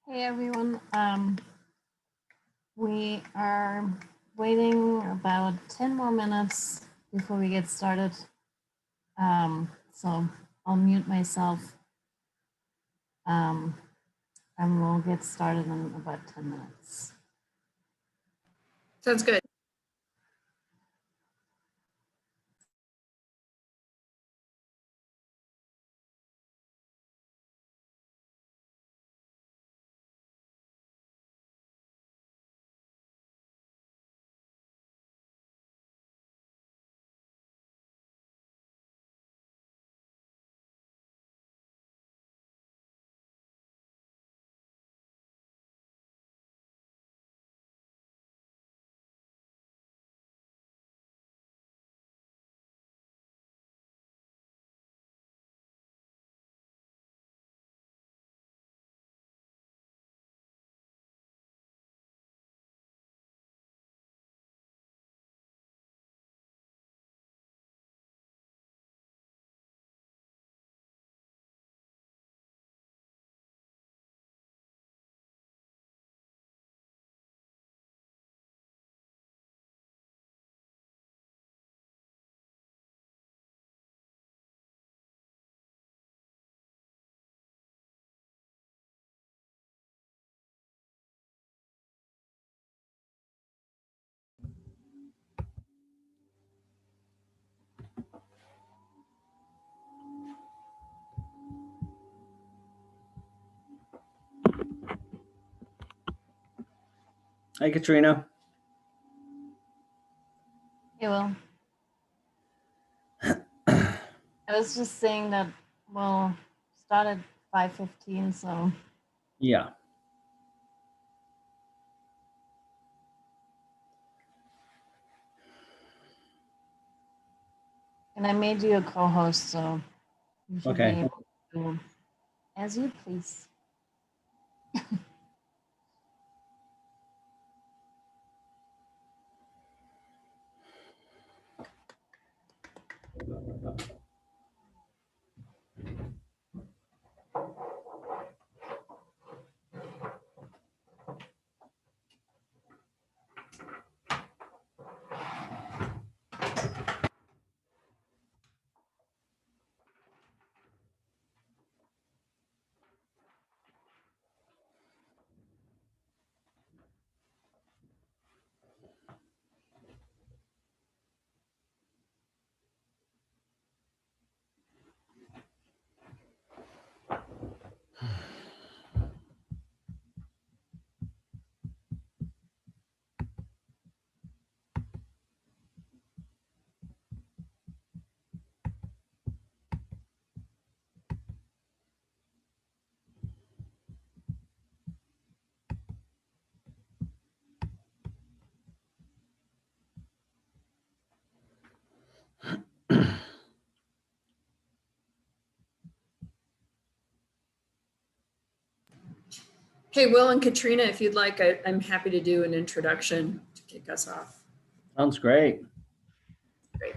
Hey everyone, we are waiting about 10 more minutes before we get started. So I'll mute myself and we'll get started in about 10 minutes. Sounds good. Hi, Katrina. Hey, Will. I was just saying that we'll start at 5:15, so. Yeah. And I made you a co-host, so you should Okay. be able to do as you please. Hey, Will and Katrina, if you'd like, I'm happy to do an introduction to kick us off. Sounds great. Great.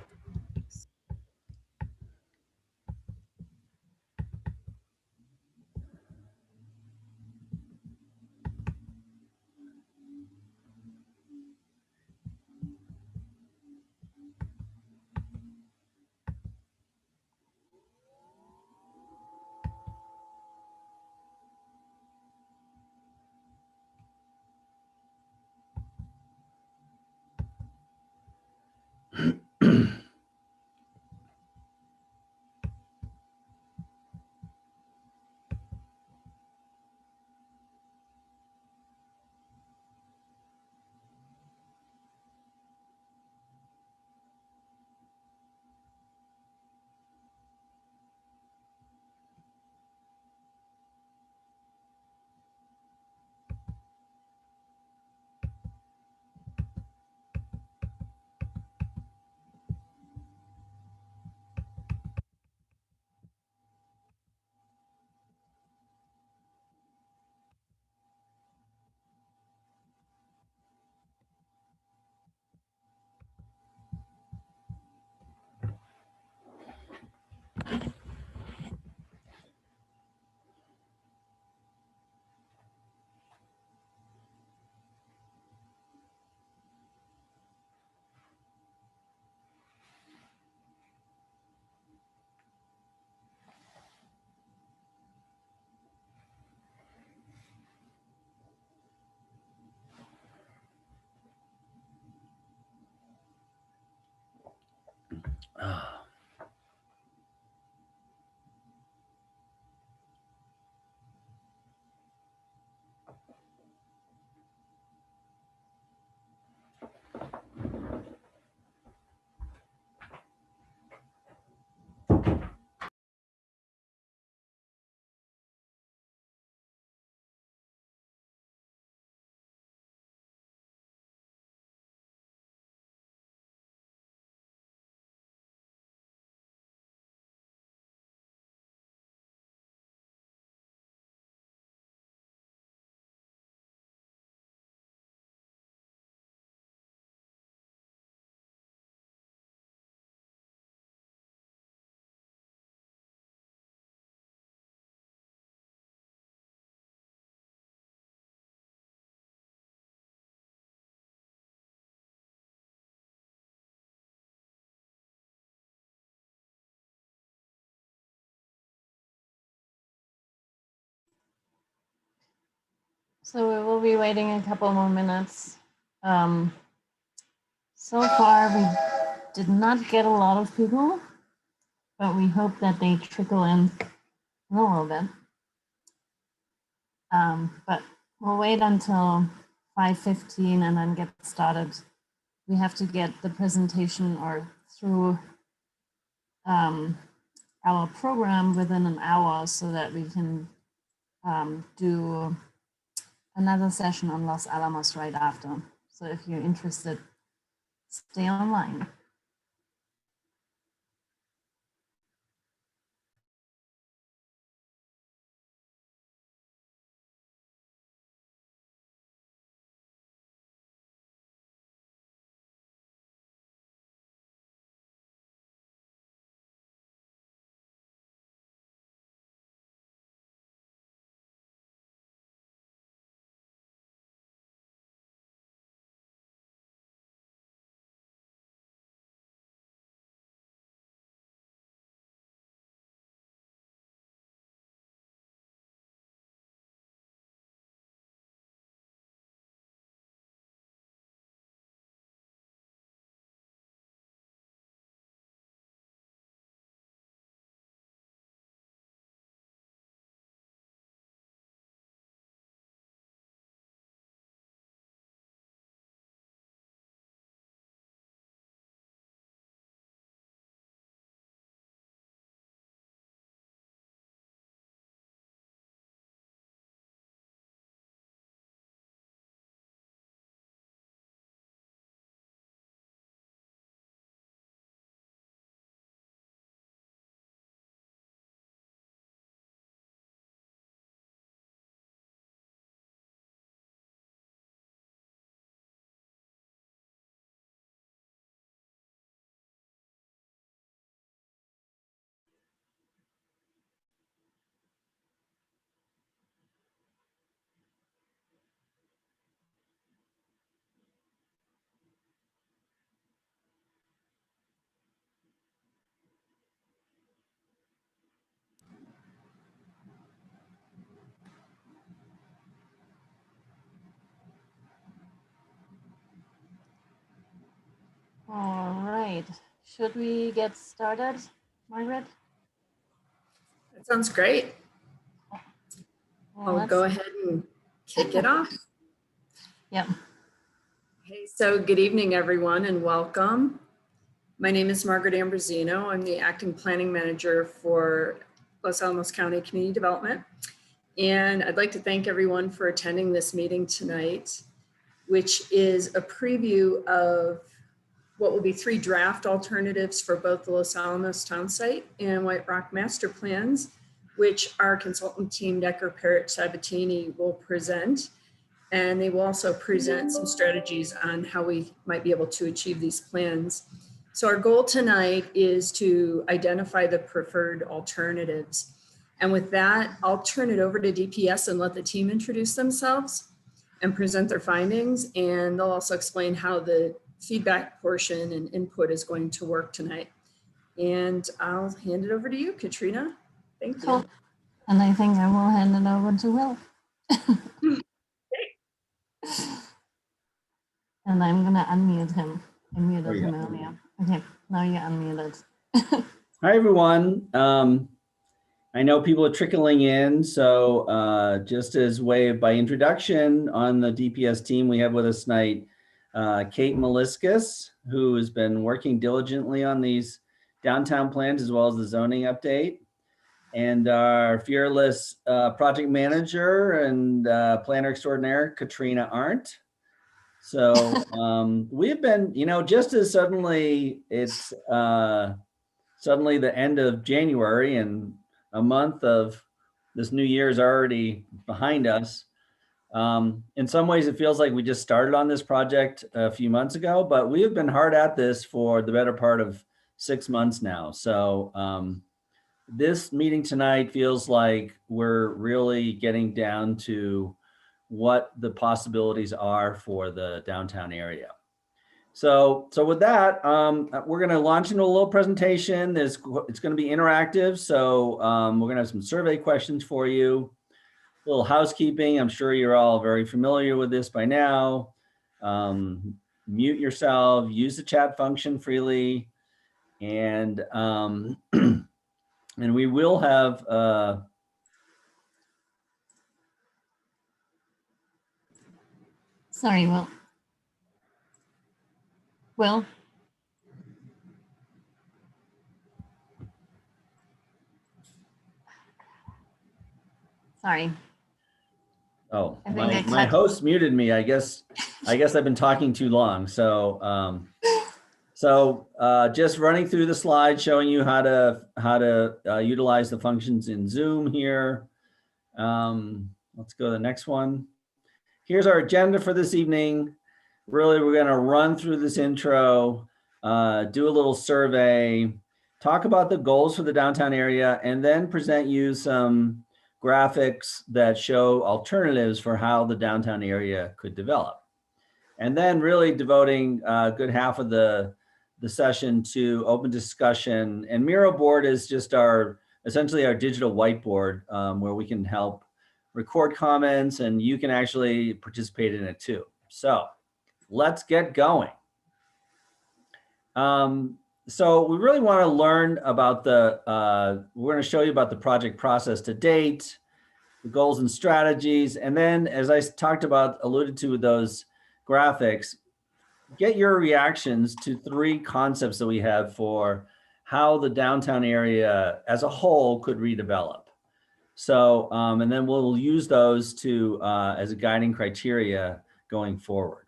Ah, So we will be waiting a couple more minutes. So far, we did not get a lot of people, but we hope that they trickle in a little bit. But we'll wait until 5:15 and then get started. We have to get the presentation or through our program within an hour so that we can do another session on Los Alamos right after. So if you're interested, stay online. All right, should we get started, Margaret? That sounds great. Well, I'll go ahead and kick it off. Yep. Hey, so good evening, everyone, and welcome. My name is Margaret Ambrosino. I'm the acting planning manager for Los Alamos County Community Development. And I'd like to thank everyone for attending this meeting tonight, which is a preview of what will be 3 draft alternatives for both the Los Alamos Town Site and White Rock Master Plans, which our consultant team, Decker Parrott Sabatini, will present. And they will also present some strategies on how we might be able to achieve these plans. So our goal tonight is to identify the preferred alternatives. And with that, I'll turn it over to DPS and let the team introduce themselves and present their findings. And they'll also explain how the feedback portion and input is going to work tonight. And I'll hand it over to you, Katrina. Thank you. Cool. And I think I will hand it over to Will. And I'm gonna unmute him. I muted him earlier. Okay, now you're unmuted. Hi, everyone. I know people are trickling in, so just as way by introduction on the DPS team, we have with us tonight Kate Meliscus, who has been working diligently on these downtown plans as well as the zoning update, and our fearless project manager and planner extraordinaire, Katrina Arndt. So we've been, just as suddenly it's suddenly the end of January and a month of this new year is already behind us. In some ways, it feels like we just started on this project a few months ago, but we have been hard at this for the better part of 6 months now. So this meeting tonight feels like we're really getting down to what the possibilities are for the downtown area. So with that, we're going to launch into a little presentation. It's going to be interactive. So we're going to have some survey questions for you. A little housekeeping. I'm sure you're all very familiar with this by now. Mute yourself, use the chat function freely. And, and we will have, Sorry, Will. Sorry. oh, I think my host muted me. I guess I've been talking too long. So, just running through the slide, showing you how to utilize the functions in Zoom here. Let's go to the next one. Here's our agenda for this evening. Really, we're going to run through this intro, do a little survey, talk about the goals for the downtown area, and then present you some graphics that show alternatives for how the downtown area could develop. And then really devoting a good half of the session to open discussion. And Miro board is just essentially our digital whiteboard where we can help record comments and you can actually participate in it too. So let's get going. So we really want to learn about we're going to show you about the project process to date, the goals and strategies. And then as I alluded to with those graphics, get your reactions to 3 concepts that we have for how the downtown area as a whole could redevelop. So, and then we'll use those to as a guiding criteria going forward.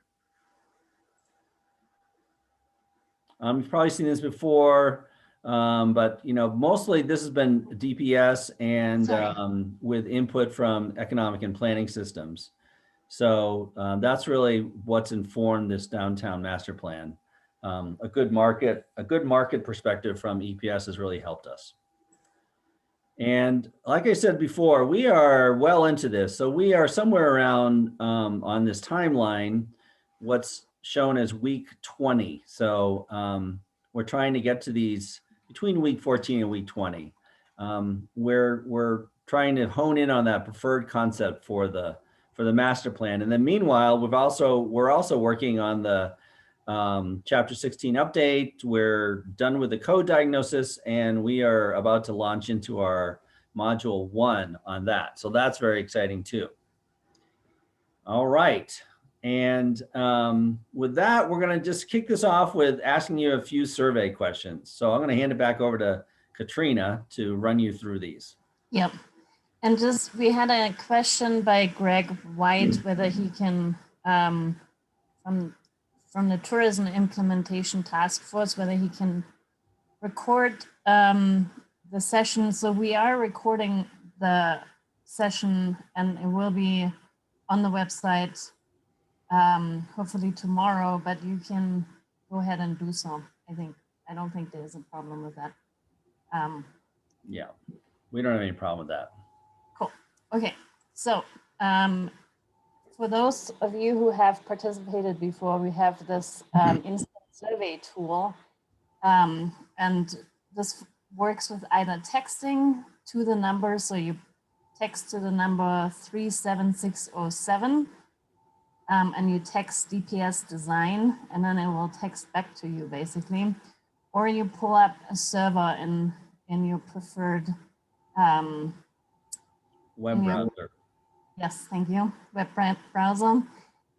You've probably seen this before, but mostly this has been DPS and with input from economic and planning systems. So that's really what's informed this downtown master plan. A good market perspective from EPS has really helped us. And like I said before, we are well into this. So we are somewhere around on this timeline, what's shown as week 20. So we're trying to get to these between week 14 and week 20. We're trying to hone in on that preferred concept for the master plan. And then meanwhile, we're also working on the chapter 16 update. We're done with the code diagnosis and we are about to launch into our module 1 on that. So that's very exciting too. All right. And with that, we're going to just kick this off with asking you a few survey questions. So I'm going to hand it back over to Katrina to run you through these. Yep. And we had a question by Greg White, whether he can, from the Tourism Implementation Task Force, whether he can record the session. So we are recording the session and it will be on the website hopefully tomorrow, but you can go ahead and do so. I don't think there's a problem with that. Yeah, we don't have any problem with that. Cool. Okay, so for those of you who have participated before, we have this instant survey tool, and this works with either texting to the number, so you text to the number 37607, and you text DPS design, and then it will text back to you basically. or you pull up a server in your preferred Web in your, browser. yes, thank you, web browser,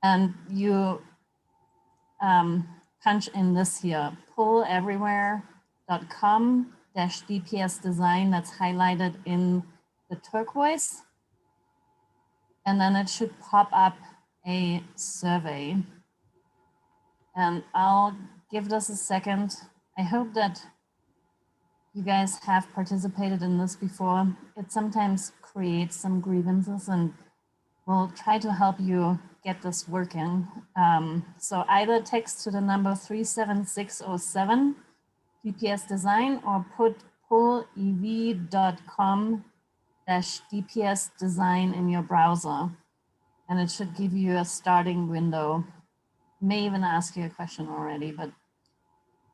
and you punch in this here, pulleverywhere.com/DPS design, that's highlighted in the turquoise. And then it should pop up a survey. And I'll give this a second. I hope that you guys have participated in this before. It sometimes creates some grievances, and we'll try to help you get this working. So either text to the number 37607 DPS design, or put pullev.com/DPS design in your browser, and it should give you a starting window. May even ask you a question already, but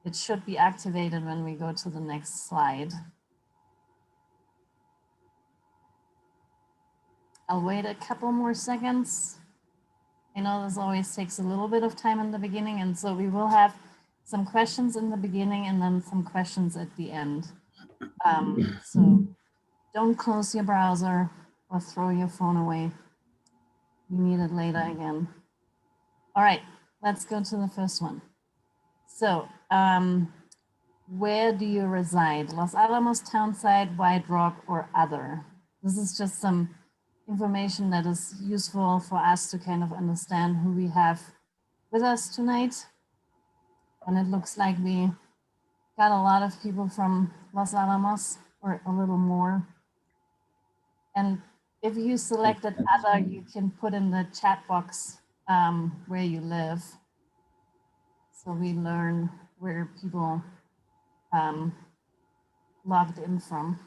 it should be activated when we go to the next slide. I'll wait a couple more seconds. I know this always takes a little bit of time in the beginning, and so we will have some questions in the beginning and then some questions at the end. So don't close your browser or throw your phone away. You need it later again. All right, let's go to the first one. So where do you reside? Los Alamos, Townside, White Rock, or other? This is just some information that is useful for us to kind of understand who we have with us tonight. And it looks like we got a lot of people from Los Alamos, or a little more. And if you selected other, you can put in the chat box where you live. So we learn where people logged in from.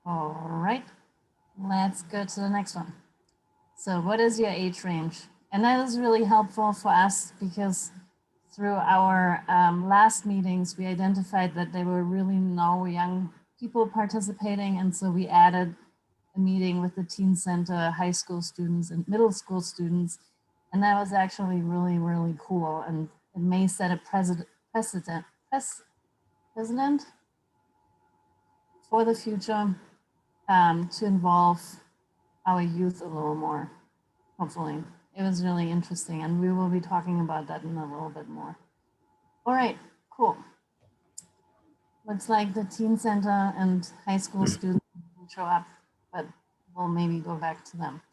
All right, let's go to the next one. So what is your age range? And that is really helpful for us, because through our last meetings, we identified that there were really no young people participating. And so we added a meeting with the teen center, high school students and middle school students. And that was actually really, really cool. And it may set a precedent for the future to involve our youth a little more, hopefully. It was really interesting, and we will be talking about that in a little bit more. All right, cool. Looks like the teen center and high school students will show up, but we'll maybe go back to them.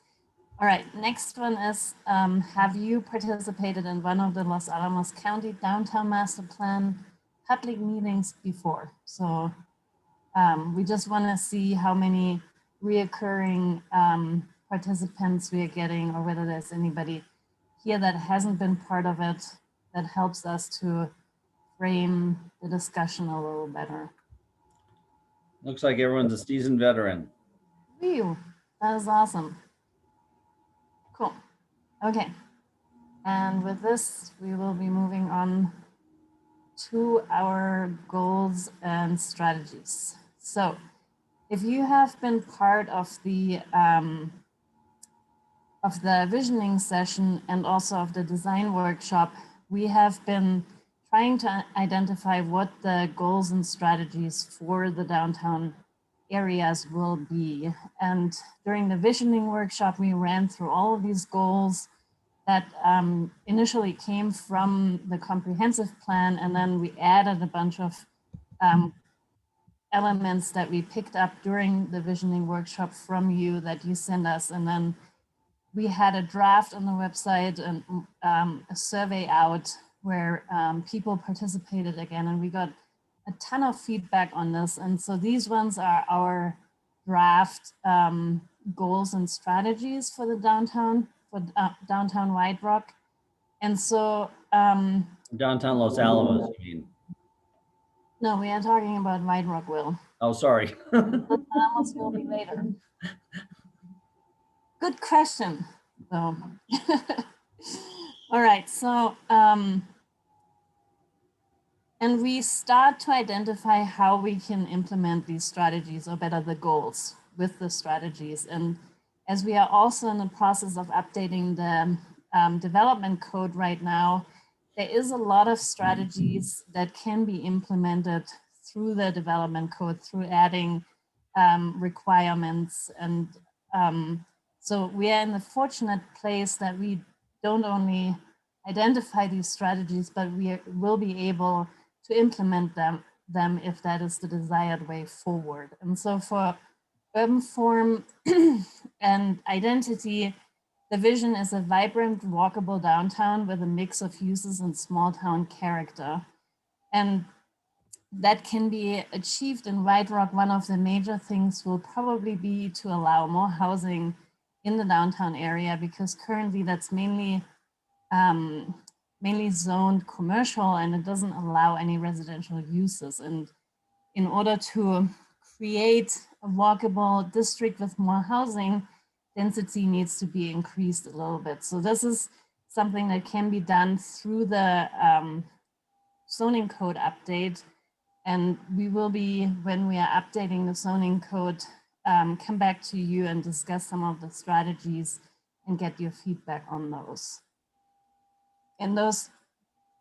All right, next one is, have you participated in one of the Los Alamos County Downtown Master Plan public meetings before? So we just want to see how many reoccurring participants we are getting, or whether there's anybody here that hasn't been part of it. That helps us to frame the discussion a little better. Looks like everyone's a seasoned veteran. Phew, that is awesome. Cool. Okay. And with this, we will be moving on to our goals and strategies. So if you have been part of the visioning session and also of the design workshop, we have been trying to identify what the goals and strategies for the downtown areas will be. And during the visioning workshop, we ran through all of these goals that initially came from the comprehensive plan, and then we added a bunch of elements that we picked up during the visioning workshop from you that you sent us. And then we had a draft on the website and a survey out where people participated again, and we got a ton of feedback on this. And so these ones are our draft goals and strategies for the downtown, for downtown White Rock. And so Downtown Los Alamos, you mean? no, we are talking about White Rock, Will. Oh, sorry. Los Alamos will be later. Good question, though. All right, so, and we start to identify how we can implement these strategies, or better, the goals with the strategies. And as we are also in the process of updating the development code right now, there is a lot of strategies that can be implemented through the development code, through adding requirements. And so we are in the fortunate place that we don't only identify these strategies, but we will be able to implement them if that is the desired way forward. And so for urban form and identity, the vision is a vibrant, walkable downtown with a mix of uses and small town character. And that can be achieved in White Rock. One of the major things will probably be to allow more housing in the downtown area, because currently that's mainly zoned commercial and it doesn't allow any residential uses. And in order to create a walkable district with more housing, density needs to be increased a little bit. So this is something that can be done through the zoning code update. And we will be, when we are updating the zoning code, come back to you and discuss some of the strategies and get your feedback on those. And those,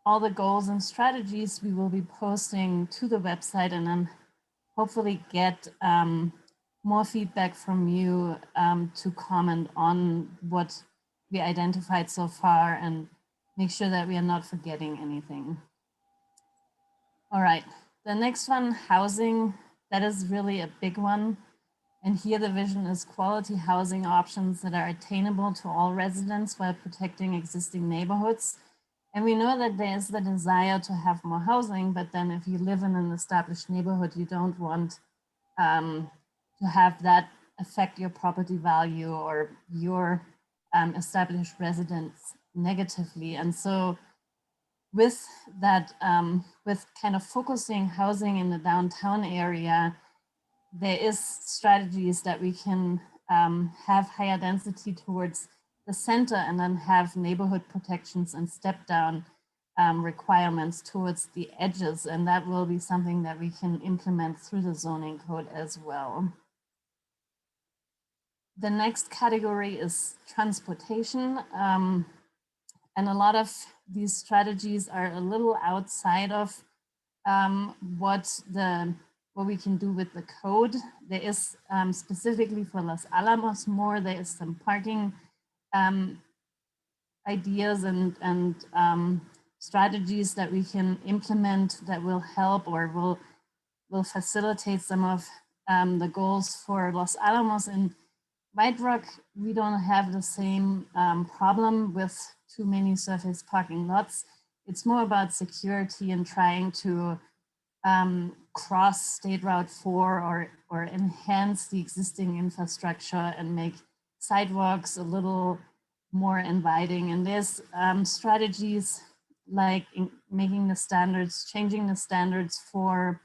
all the goals and strategies we will be posting to the website, and then hopefully get more feedback from you to comment on what we identified so far and make sure that we are not forgetting anything. All right, the next one, housing, that is really a big one. And here the vision is quality housing options that are attainable to all residents while protecting existing neighborhoods. And we know that there is the desire to have more housing, but then if you live in an established neighborhood, you don't want to have that affect your property value or your established residents negatively. And so with that, with kind of focusing housing in the downtown area, there is strategies that we can have higher density towards the center and then have neighborhood protections and step down requirements towards the edges. And that will be something that we can implement through the zoning code as well. The next category is transportation. And a lot of these strategies are a little outside of what we can do with the code. There is specifically for Los Alamos more, there is some parking ideas and strategies that we can implement that will help or will facilitate some of the goals for Los Alamos. In White Rock, we don't have the same problem with too many surface parking lots. It's more about security and trying to cross State Route 4 or enhance the existing infrastructure and make sidewalks a little more inviting. And there's strategies like making the standards, changing the standards for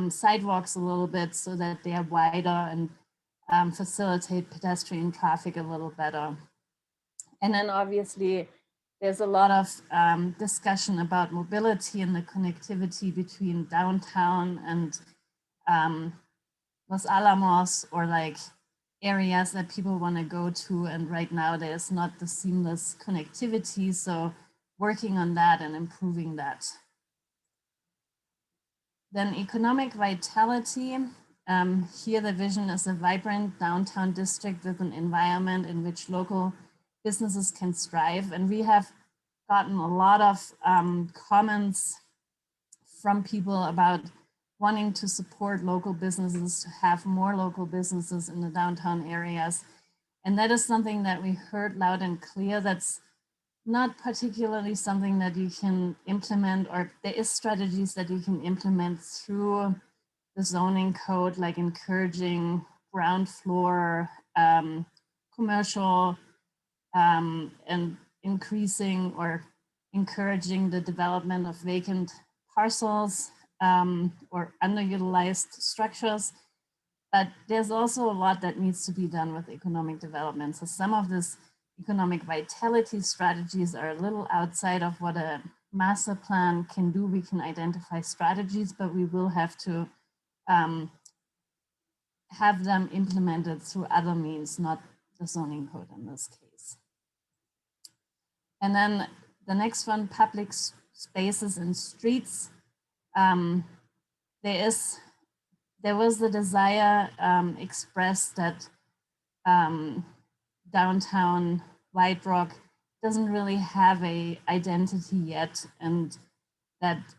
sidewalks a little bit so that they are wider and facilitate pedestrian traffic a little better. And then obviously there's a lot of discussion about mobility and the connectivity between downtown and Los Alamos, or like areas that people want to go to. And right now there's not the seamless connectivity. So working on that and improving that. Then economic vitality. Here the vision is a vibrant downtown district with an environment in which local businesses can strive. And we have gotten a lot of comments from people about wanting to support local businesses, to have more local businesses in the downtown areas. And that is something that we heard loud and clear. That's not particularly something that you can implement, or there is strategies that you can implement through the zoning code, like encouraging ground floor commercial and increasing or encouraging the development of vacant parcels or underutilized structures. But there's also a lot that needs to be done with economic development. So some of this economic vitality strategies are a little outside of what a master plan can do. We can identify strategies, but we will have to have them implemented through other means, not the zoning code in this case. And then the next one, public spaces and streets. There was the desire expressed that downtown White Rock doesn't really have a identity yet, and that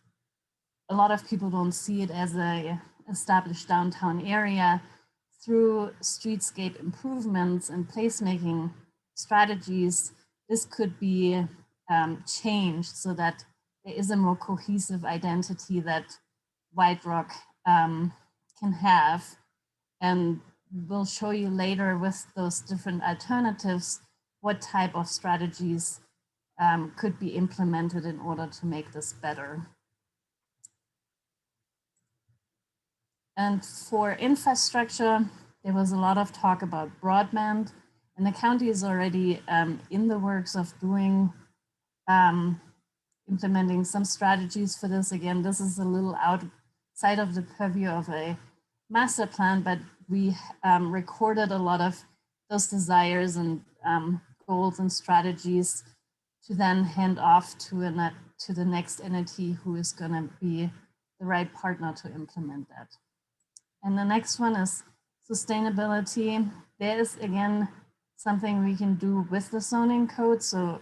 a lot of people don't see it as a established downtown area. Through streetscape improvements and placemaking strategies, this could be changed so that there is a more cohesive identity that White Rock can have. And we'll show you later with those different alternatives what type of strategies could be implemented in order to make this better. And for infrastructure, there was a lot of talk about broadband, and the county is already in the works of doing, implementing some strategies for this. Again, this is a little outside of the purview of a master plan, but we recorded a lot of those desires and goals and strategies to then hand off to the next entity who is going to be the right partner to implement that. And the next one is sustainability. There is, again, something we can do with the zoning code. So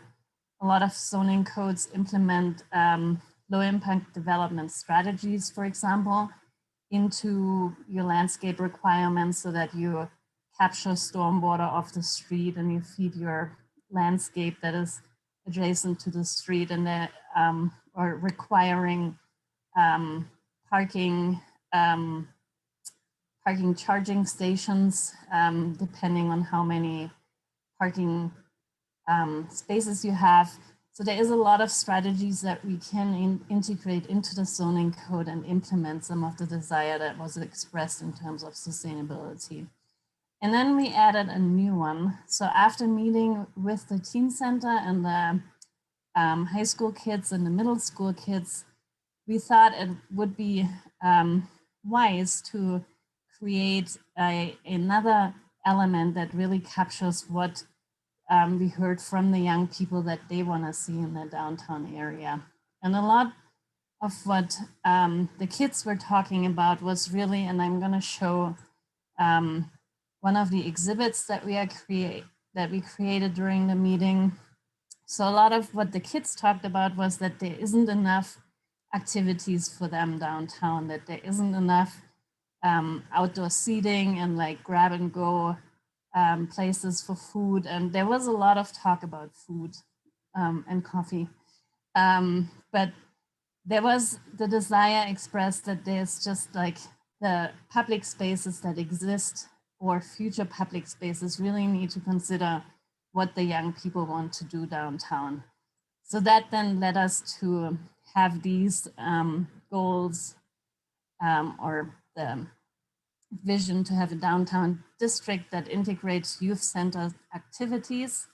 a lot of zoning codes implement low impact development strategies, for example, into your landscape requirements so that you capture stormwater off the street and you feed your landscape that is adjacent to the street, and that or requiring parking charging stations, depending on how many parking spaces you have. So there is a lot of strategies that we can integrate into the zoning code and implement some of the desire that was expressed in terms of sustainability. And then we added a new one. So after meeting with the teen center and the high school kids and the middle school kids, we thought it would be wise to create another element that really captures what we heard from the young people that they want to see in the downtown area. And a lot of what the kids were talking about was really, and I'm going to show one of the exhibits that we created during the meeting. So a lot of what the kids talked about was that there isn't enough activities for them downtown, that there isn't enough outdoor seating and like grab and go places for food. And there was a lot of talk about food and coffee. But there was the desire expressed that there's just like the public spaces that exist or future public spaces really need to consider what the young people want to do downtown. So that then led us to have these goals or the vision to have a downtown district that integrates youth center activities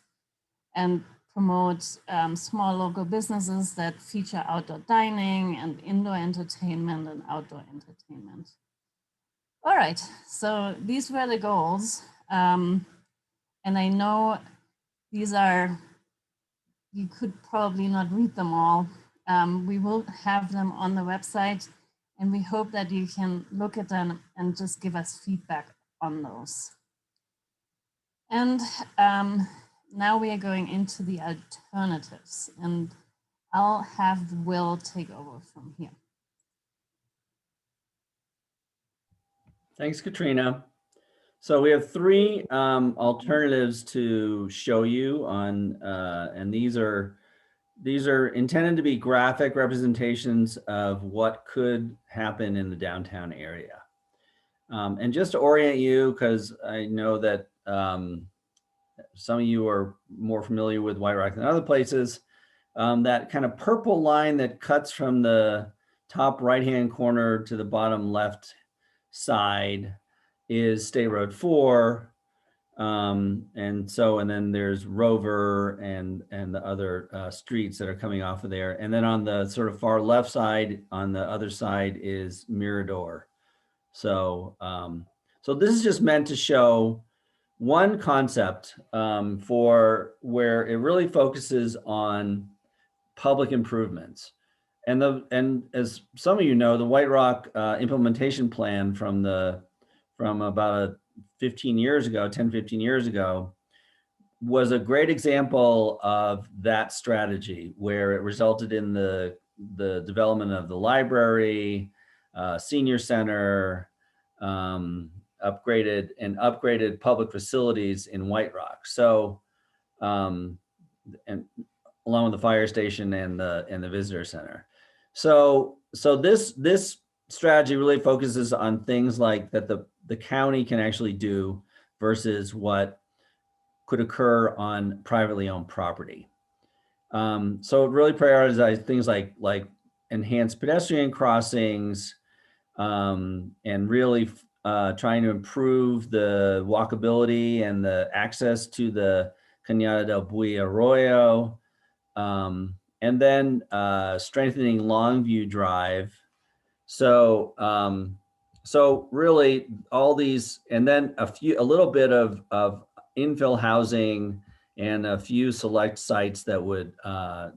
and promotes small local businesses that feature outdoor dining and indoor entertainment and outdoor entertainment. All right, so these were the goals. And I know these are, you could probably not read them all. We will have them on the website, and we hope that you can look at them and just give us feedback on those. And now we are going into the alternatives, and I'll have Will take over from here. Thanks, Katrina. So we have three alternatives to show you on, and these are intended to be graphic representations of what could happen in the downtown area. And just to orient you, because I know that some of you are more familiar with White Rock than other places, that kind of purple line that cuts from the top right-hand corner to the bottom left side is State Road 4. And then there's Rover and the other streets that are coming off of there. And then on the sort of far left side, on the other side is Mirador. So, so this is just meant to show one concept for where it really focuses on public improvements. And as some of you know, the White Rock implementation plan from about 15 years ago, 10, 15 years ago, was a great example of that strategy, where it resulted in the development of the library, senior center, upgraded public facilities in White Rock. So, and along with the fire station and the visitor center. So this strategy really focuses on things like that the county can actually do versus what could occur on privately owned property. So it really prioritizes things like enhanced pedestrian crossings, and really trying to improve the walkability and the access to the Cañada del Buey Arroyo, and then strengthening Longview Drive. So so really all these, and then a little bit of infill housing and a few select sites that are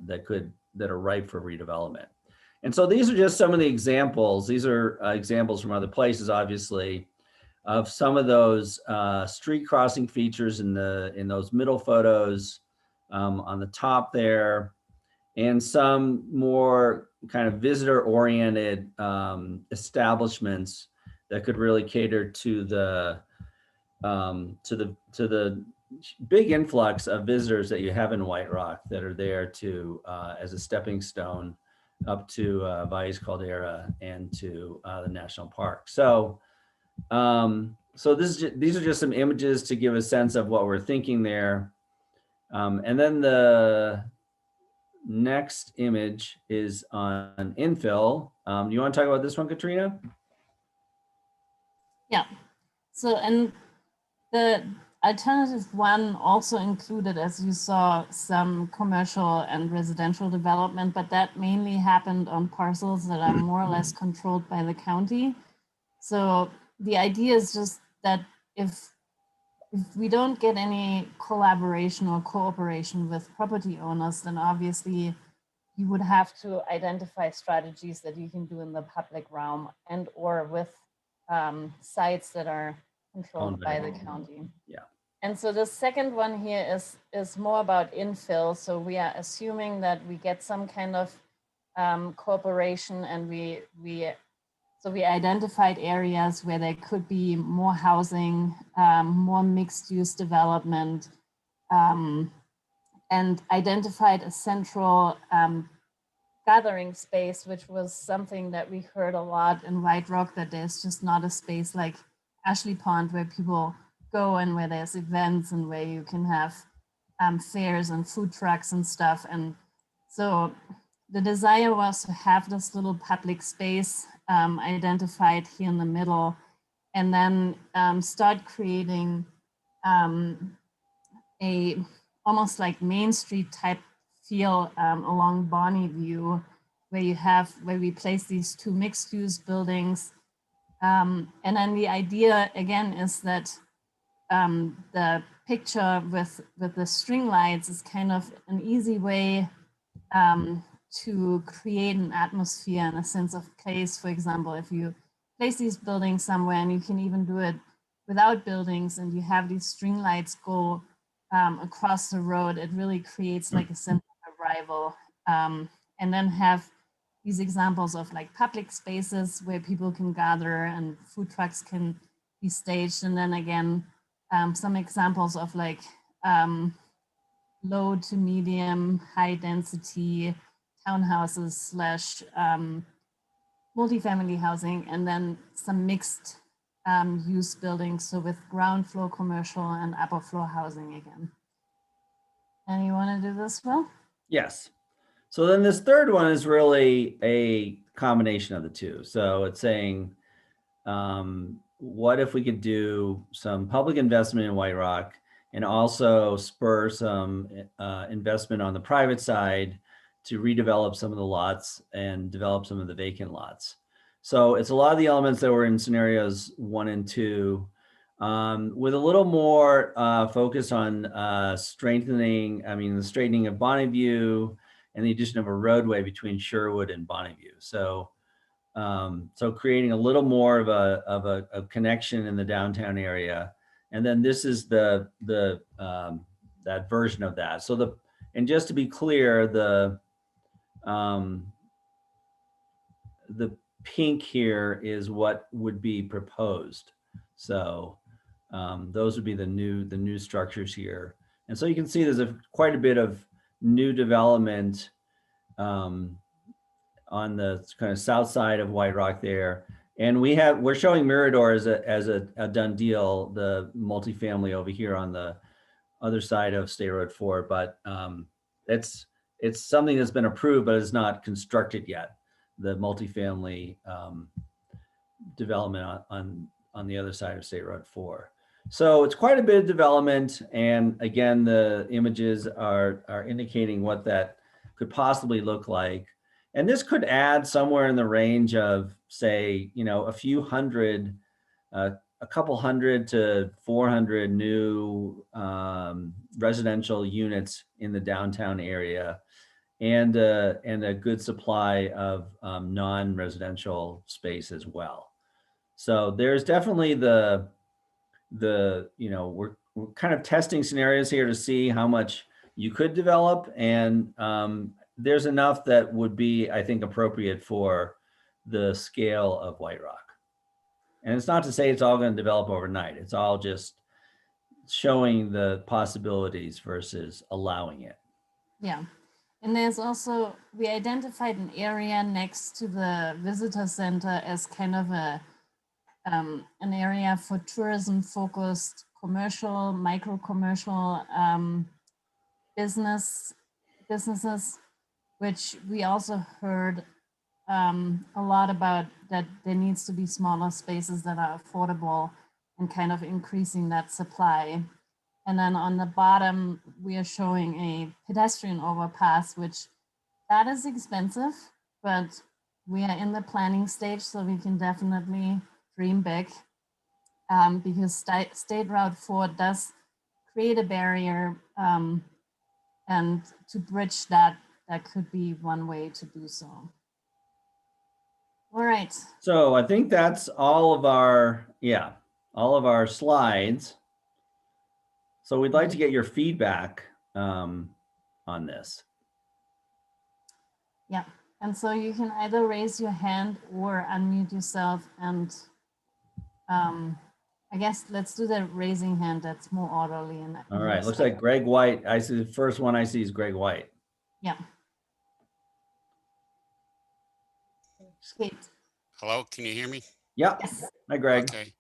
ripe for redevelopment. And so these are just some of the examples. These are examples from other places, obviously, of some of those street crossing features in those middle photos on the top there, and some more kind of visitor-oriented establishments that could really cater to the big influx of visitors that you have in White Rock that are there to as a stepping stone up to Valles Caldera and to the national park. So these are just some images to give a sense of what we're thinking there. And then the next image is on infill. You want to talk about this one, Katrina? Yeah. So, and the alternative one also included, as you saw, some commercial and residential development, but that mainly happened on parcels that are more or less controlled by the county. So the idea is just that if we don't get any collaboration or cooperation with property owners, then obviously you would have to identify strategies that you can do in the public realm and or with sites that are controlled by the county. Yeah. And so the second one here is more about infill. So we are assuming that we get some kind of cooperation, and we identified areas where there could be more housing, more mixed use development, and identified a central gathering space, which was something that we heard a lot in White Rock, that there's just not a space like Ashley Pond where people go and where there's events and where you can have fairs and food trucks and stuff. And so the desire was to have this little public space identified here in the middle, and then start creating a almost like Main Street type feel along Bonnie View, where we place these two mixed use buildings. And then the idea again is that the picture with the string lights is kind of an easy way to create an atmosphere and a sense of place. For example, if you place these buildings somewhere, and you can even do it without buildings, and you have these string lights go across the road, it really creates like a sense of arrival. And then have these examples of like public spaces where people can gather and food trucks can be staged. And then again, some examples of like low to medium, high density townhouses slash multifamily housing, and then some mixed use buildings. So with ground floor commercial and upper floor housing again. And you want to do this, Will? Yes. So then this third one is really a combination of the two. So it's saying, what if we could do some public investment in White Rock and also spur some investment on the private side to redevelop some of the lots and develop some of the vacant lots. So it's a lot of the elements that were in scenarios 1 and 2. with a little more focus on strengthening, the straightening of Bonneview and the addition of a roadway between Sherwood and Bonneview. So, so creating a little more of a connection in the downtown area. And then this is that version of that. So and just to be clear, the pink here is what would be proposed. So those would be the new structures here. And so you can see there's quite a bit of new development on the kind of south side of White Rock there. And we're showing Mirador as a done deal, the multifamily over here on the other side of State Road 4, but it's something that's been approved, but it's not constructed yet. The multifamily development on the other side of State Road 4. So it's quite a bit of development. And again, the images are indicating what that could possibly look like. And this could add somewhere in the range of, say, a few hundred, a couple hundred to 400 new residential units in the downtown area, and a good supply of non-residential space as well. So there's definitely we're kind of testing scenarios here to see how much you could develop, and there's enough that would be, I think, appropriate for the scale of White Rock. And it's not to say it's all going to develop overnight. It's all just showing the possibilities versus allowing it. Yeah. And there's also, we identified an area next to the visitor center as kind of an area for tourism focused commercial, micro commercial businesses, which we also heard a lot about, that there needs to be smaller spaces that are affordable and kind of increasing that supply. And then on the bottom, we are showing a pedestrian overpass, which that is expensive, but we are in the planning stage, so we can definitely dream big, because State Route 4 does create a barrier, and to bridge that, that could be one way to do so. All right. So I think that's all of our slides. So we'd like to get your feedback on this. Yeah, and so you can either raise your hand or unmute yourself, and I guess let's do the raising hand. That's more orderly. And all right, looks like Greg White. I see the first one I see is Greg White. Yeah. Kate. Hello, can you hear me? Yep. Yes. Hi, Greg. Okay.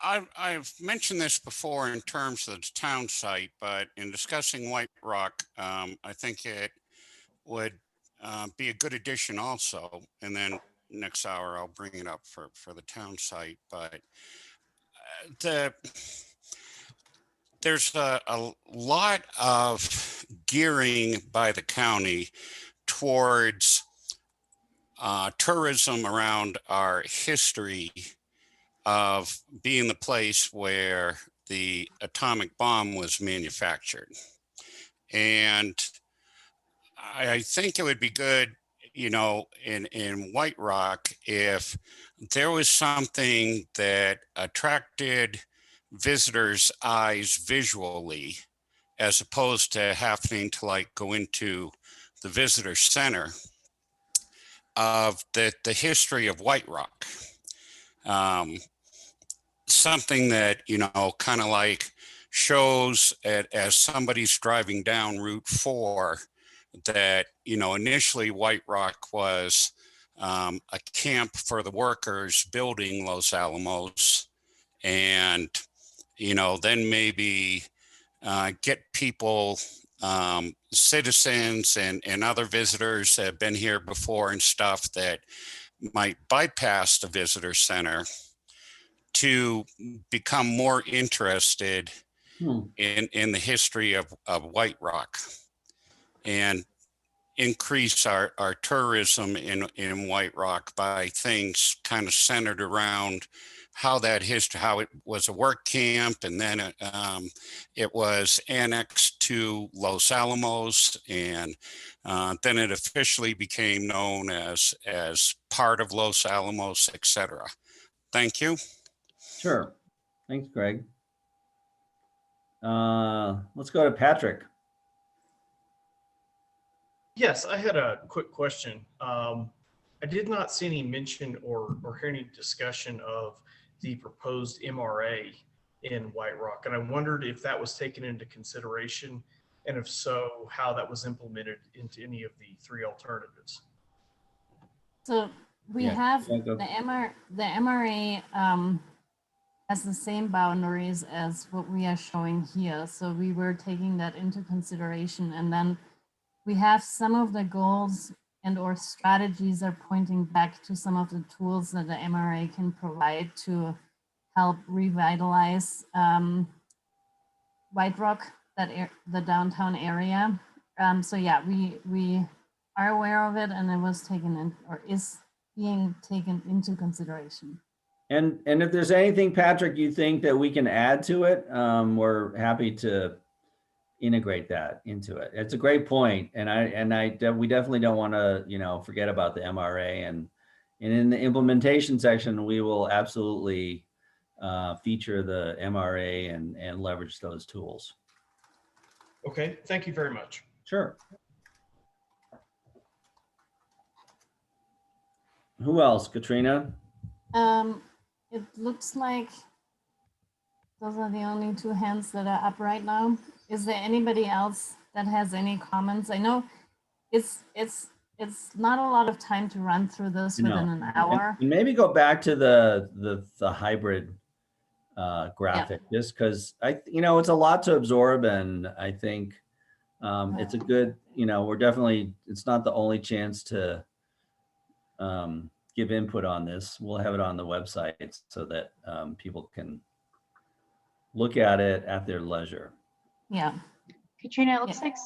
I've mentioned this before in terms of the town site, but in discussing White Rock, I think it would be a good addition also. And then next hour, I'll bring it up for the town site. But there's a lot of gearing by the county towards tourism around our history of being the place where the atomic bomb was manufactured. And I think it would be good, in White Rock, if there was something that attracted visitors' eyes visually, as opposed to having to go into the visitor center, of the history of White Rock. Something that, kind of shows as somebody's driving down Route 4 that, initially White Rock was a camp for the workers building Los Alamos, and, then maybe get people, citizens and other visitors that have been here before and stuff that might bypass the visitor center to become more interested in the history of White Rock. And increase our tourism in White Rock by things kind of centered around how that history, how it was a work camp, and then it was annexed to Los Alamos, and then it officially became known as part of Los Alamos, etc. Thank you. Sure. Thanks, Greg. Let's go to Patrick. Yes, I had a quick question. I did not see any mention or hear any discussion of the proposed MRA in White Rock, and I wondered if that was taken into consideration, and if so, how that was implemented into any of the three alternatives. So we Yeah, have go. the MRA has the same boundaries as what we are showing here. So we were taking that into consideration, and then we have some of the goals and or strategies are pointing back to some of the tools that the MRA can provide to help revitalize White Rock, the downtown area. So yeah, we are aware of it, and it was taken in, or is being taken into consideration. And if there's anything, Patrick, you think that we can add to it, we're happy to integrate that into it. It's a great point, and we definitely don't want to forget about the MRA, and in the implementation section we will absolutely feature the MRA and leverage those tools. Okay, thank you very much. Sure. Who else, Katrina? It looks like those are the only two hands that are up right now. Is there anybody else that has any comments? I know it's not a lot of time to run through this within an hour. And maybe go back to the hybrid graphic, just because it's a lot to absorb, and I think it's a good, we're definitely, it's not the only chance to give input on this. We'll have it on the website so that people can look at it at their leisure. Yeah. Katrina, it looks like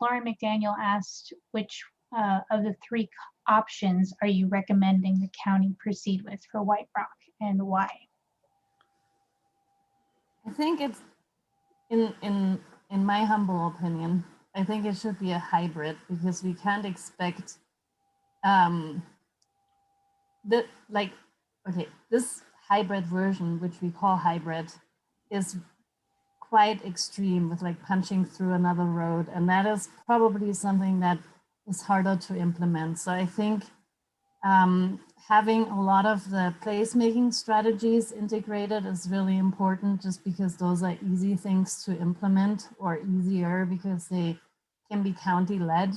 Lauren McDaniel asked which of the three options are you recommending the county proceed with for White Rock, and why? I think it's in my humble opinion, I think it should be a hybrid, because we can't expect this hybrid version, which we call hybrid, is quite extreme, with like punching through another road, and that is probably something that is harder to implement. So I think having a lot of the placemaking strategies integrated is really important, just because those are easy things to implement, or easier because they can be county led.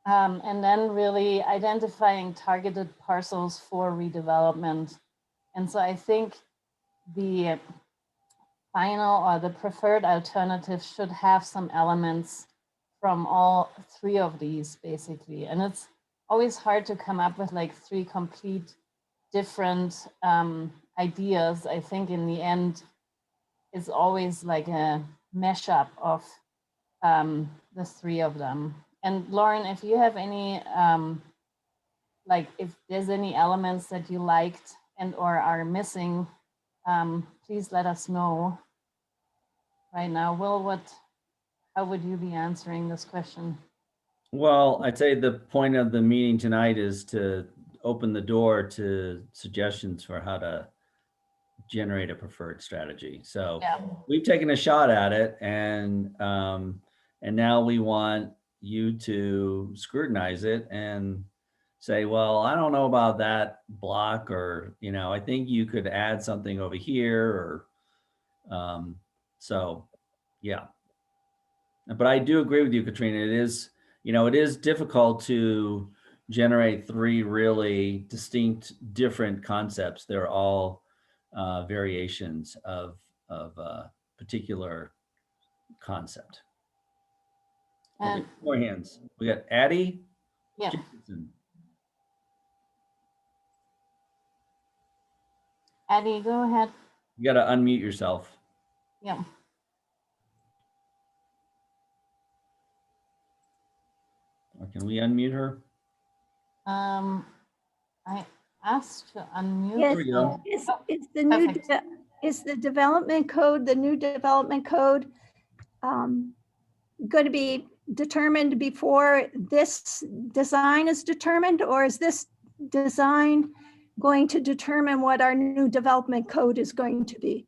And then really identifying targeted parcels for redevelopment. And so I think the final or the preferred alternative should have some elements from all three of these, basically. And it's always hard to come up with like three complete different ideas. I think in the end, it's always like a mashup of the three of them. And Lauren, if you have any, if there's any elements that you liked and or are missing, please let us know right now. Will, how would you be answering this question? Well, I'd say the point of the meeting tonight is to open the door to suggestions for how to generate a preferred strategy. So Yeah. we've taken a shot at it, and now we want you to scrutinize it and say, well, I don't know about that block, or I think you could add something over here, or so yeah. But I do agree with you, Katrina. It is difficult to generate three really distinct, different concepts. They're all variations of a particular concept. And Okay, more hands. We got Addie. yeah, Jacobson. Addie, go ahead. You got to unmute yourself. Yeah. Can we unmute her? I asked to unmute. Yes, There we go. is the new, Perfect. is the development code, the new development code going to be determined before this design is determined, or is this design going to determine what our new development code is going to be?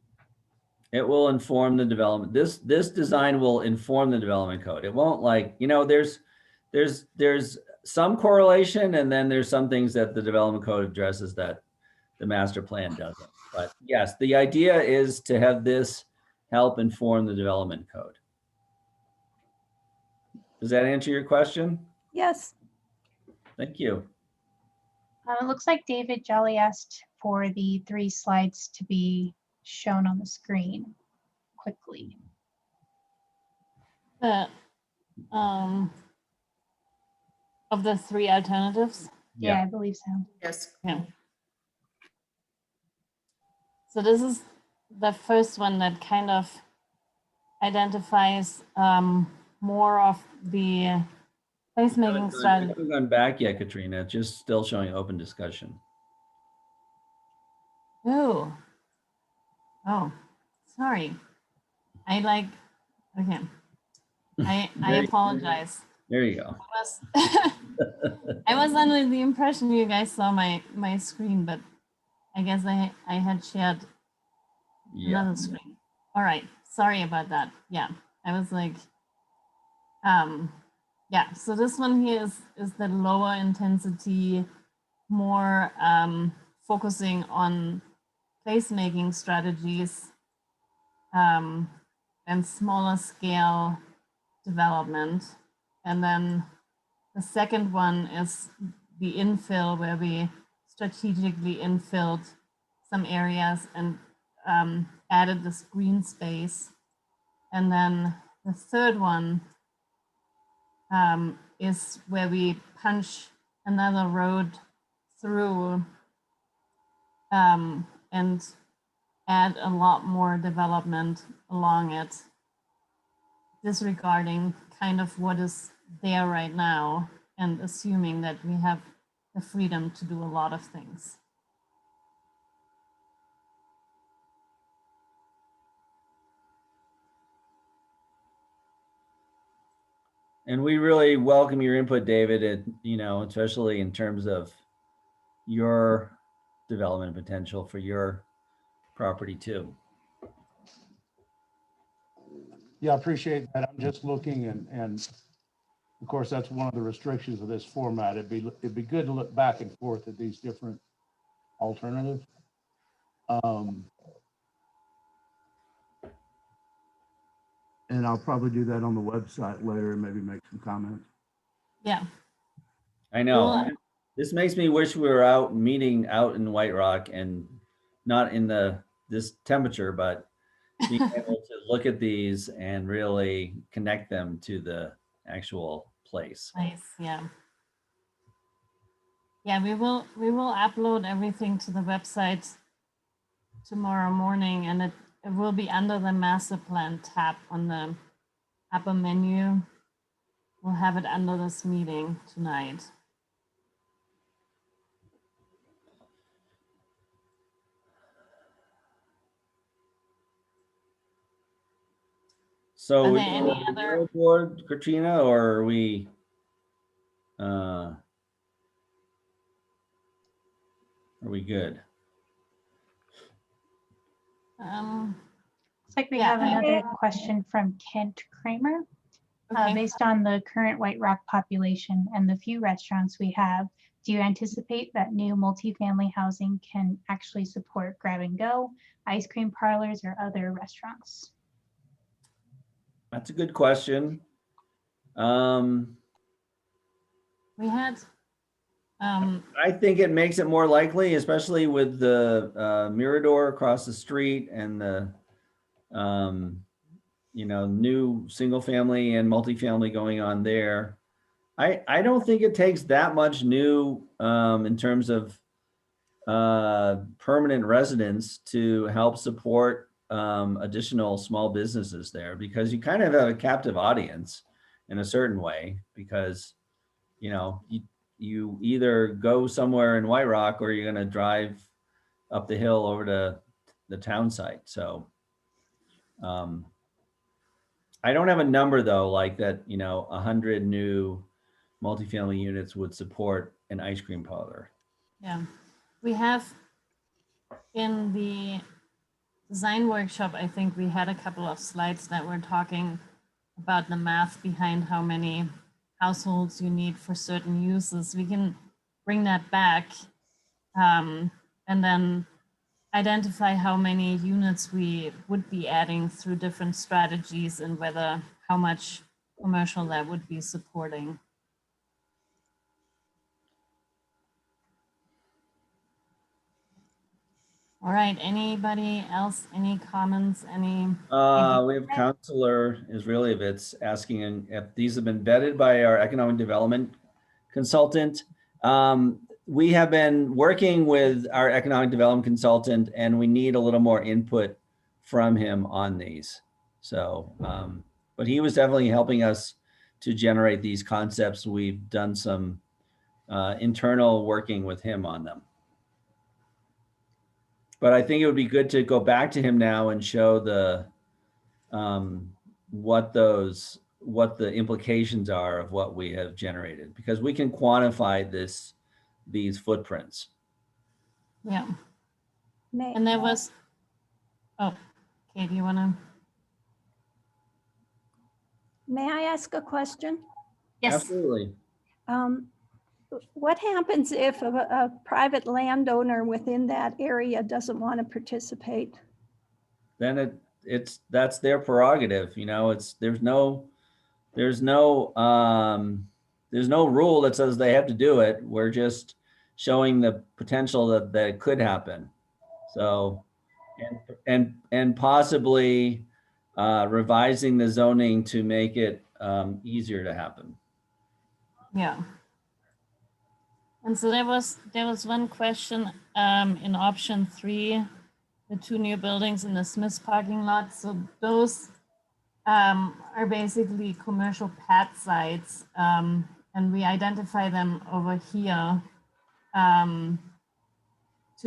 It will inform the development. This design will inform the development code. It won't, like, you know, there's some correlation, and then there's some things that the development code addresses that the master plan doesn't. But yes, the idea is to have this help inform the development code. Does that answer your question? Yes, Thank you. It looks like David Jolly asked for the 3 slides to be shown on the screen quickly. Of the 3 alternatives. Yeah, I believe so. Yes. Yeah. So this is the first one that kind of identifies more of the placemaking I strategy. haven't gone back yet, Katrina. It's just still showing open discussion. Oh, sorry. Okay. I There you- apologize. There you go. I was under the impression you guys saw my screen, but I guess I had shared Yeah. another screen. All right. Sorry about that. Yeah. I was like, yeah. So this one here is the lower intensity, more focusing on placemaking strategies and smaller scale development. And then the second one is the infill, where we strategically infilled some areas and added this green space. And then the third one is where we punch another road through and add a lot more development along it, disregarding kind of what is there right now and assuming that we have the freedom to do a lot of things. And we really welcome your input, David, and, you know, especially in terms of your development potential for your property too. Yeah, I appreciate that. I'm just looking and of course, that's one of the restrictions of this format. It'd be good to look back and forth at these different alternatives. And I'll probably do that on the website later and maybe make some comments. Yeah. I know. Cool. This makes me wish we were out meeting out in White Rock and not in this temperature, but being able to look at these and really connect them to the actual place. Nice. Yeah. Yeah, we will upload everything to the website tomorrow morning, and it will be under the master plan tab on the upper menu. We'll have it under this meeting tonight. So Are we there any other- board, Katrina, or are we good? Looks like we Yeah, have another question from Kent Kramer. Okay. Based on the current White Rock population and the few restaurants we have, do you anticipate that new multifamily housing can actually support grab and go, ice cream parlors, or other restaurants? That's a good question. We had I think it makes it more likely, especially with the Mirador across the street and the you know, new single family and multifamily going on there. I don't think it takes that much new in terms of permanent residents to help support additional small businesses there, because you kind of have a captive audience in a certain way, because you know, you either go somewhere in White Rock or you're going to drive up the hill over to the town site. So I don't have a number though, like that, you know, 100 new multifamily units would support an ice cream parlor. Yeah, we have in the design workshop, I think we had a couple of slides that were talking about the math behind how many households you need for certain uses. We can bring that back and then identify how many units we would be adding through different strategies and whether how much commercial that would be supporting. All right, anybody else, any comments, any? We have Counselor Israelievitz asking if these have been vetted by our economic development consultant. We have been working with our economic development consultant and we need a little more input from him on these. So, but he was definitely helping us to generate these concepts. We've done some internal working with him on them. But I think it would be good to go back to him now and show the what the implications are of what we have generated, because we can quantify these footprints. Yeah, May, and there was, oh, Kate, do you wanna? may I ask a question? Yes. Absolutely. What happens if a private landowner within that area doesn't want to participate? Then that's their prerogative. You know, there's no rule that says they have to do it. We're just showing the potential that it could happen. So, and possibly revising the zoning to make it easier to happen. Yeah. And so there was one question in option 3, the 2 new buildings in the Smith's parking lot. So those are basically commercial pad sites, and we identify them over here to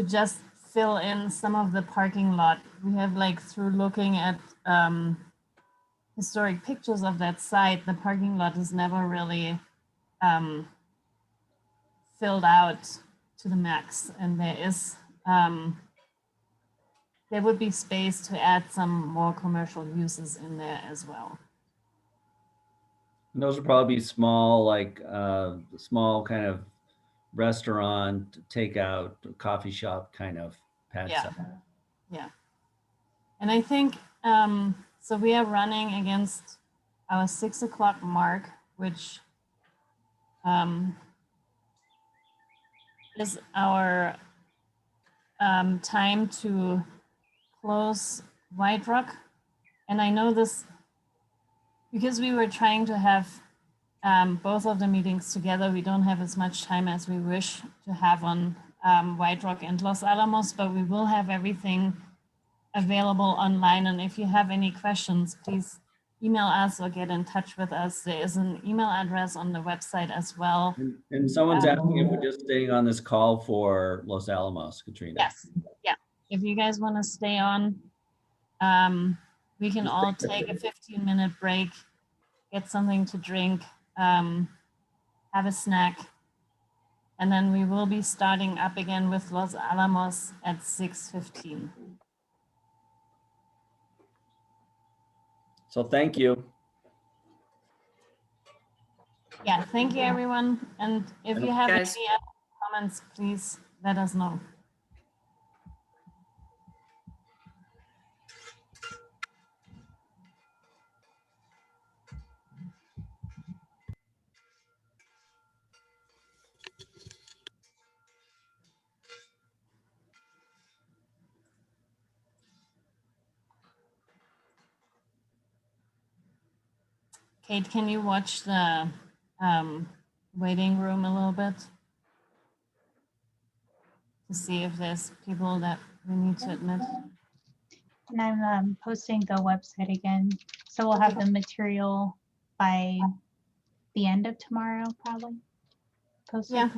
just fill in some of the parking lot. We have, like, through looking at historic pictures of that site, the parking lot is never really filled out to the max, and there would be space to add some more commercial uses in there as well. And those would probably be small, like small kind of restaurant, takeout, coffee shop kind of pad site. Yeah. And I think, so we are running against our 6 o'clock mark, which is our time to close White Rock. And I know this because we were trying to have both of the meetings together. We don't have as much time as we wish to have on White Rock and Los Alamos, but we will have everything available online. And if you have any questions, please email us or get in touch with us. There is an email address on the website as well. And someone's asking if we're just staying on this call for Los Alamos, Katrina. Yes, yeah. If you guys want to stay on, we can all take a 15-minute break, get something to drink, have a snack, and then we will be starting up again with Los Alamos at 6:15. So thank you. Yeah, thank you, everyone. And if you have Guys. any other comments, please let us know. Kate, can you watch the waiting room a little bit to see if there's people that we need to admit? And I'm posting the website again. So we'll have the material by the end of tomorrow, probably. post Yeah. it.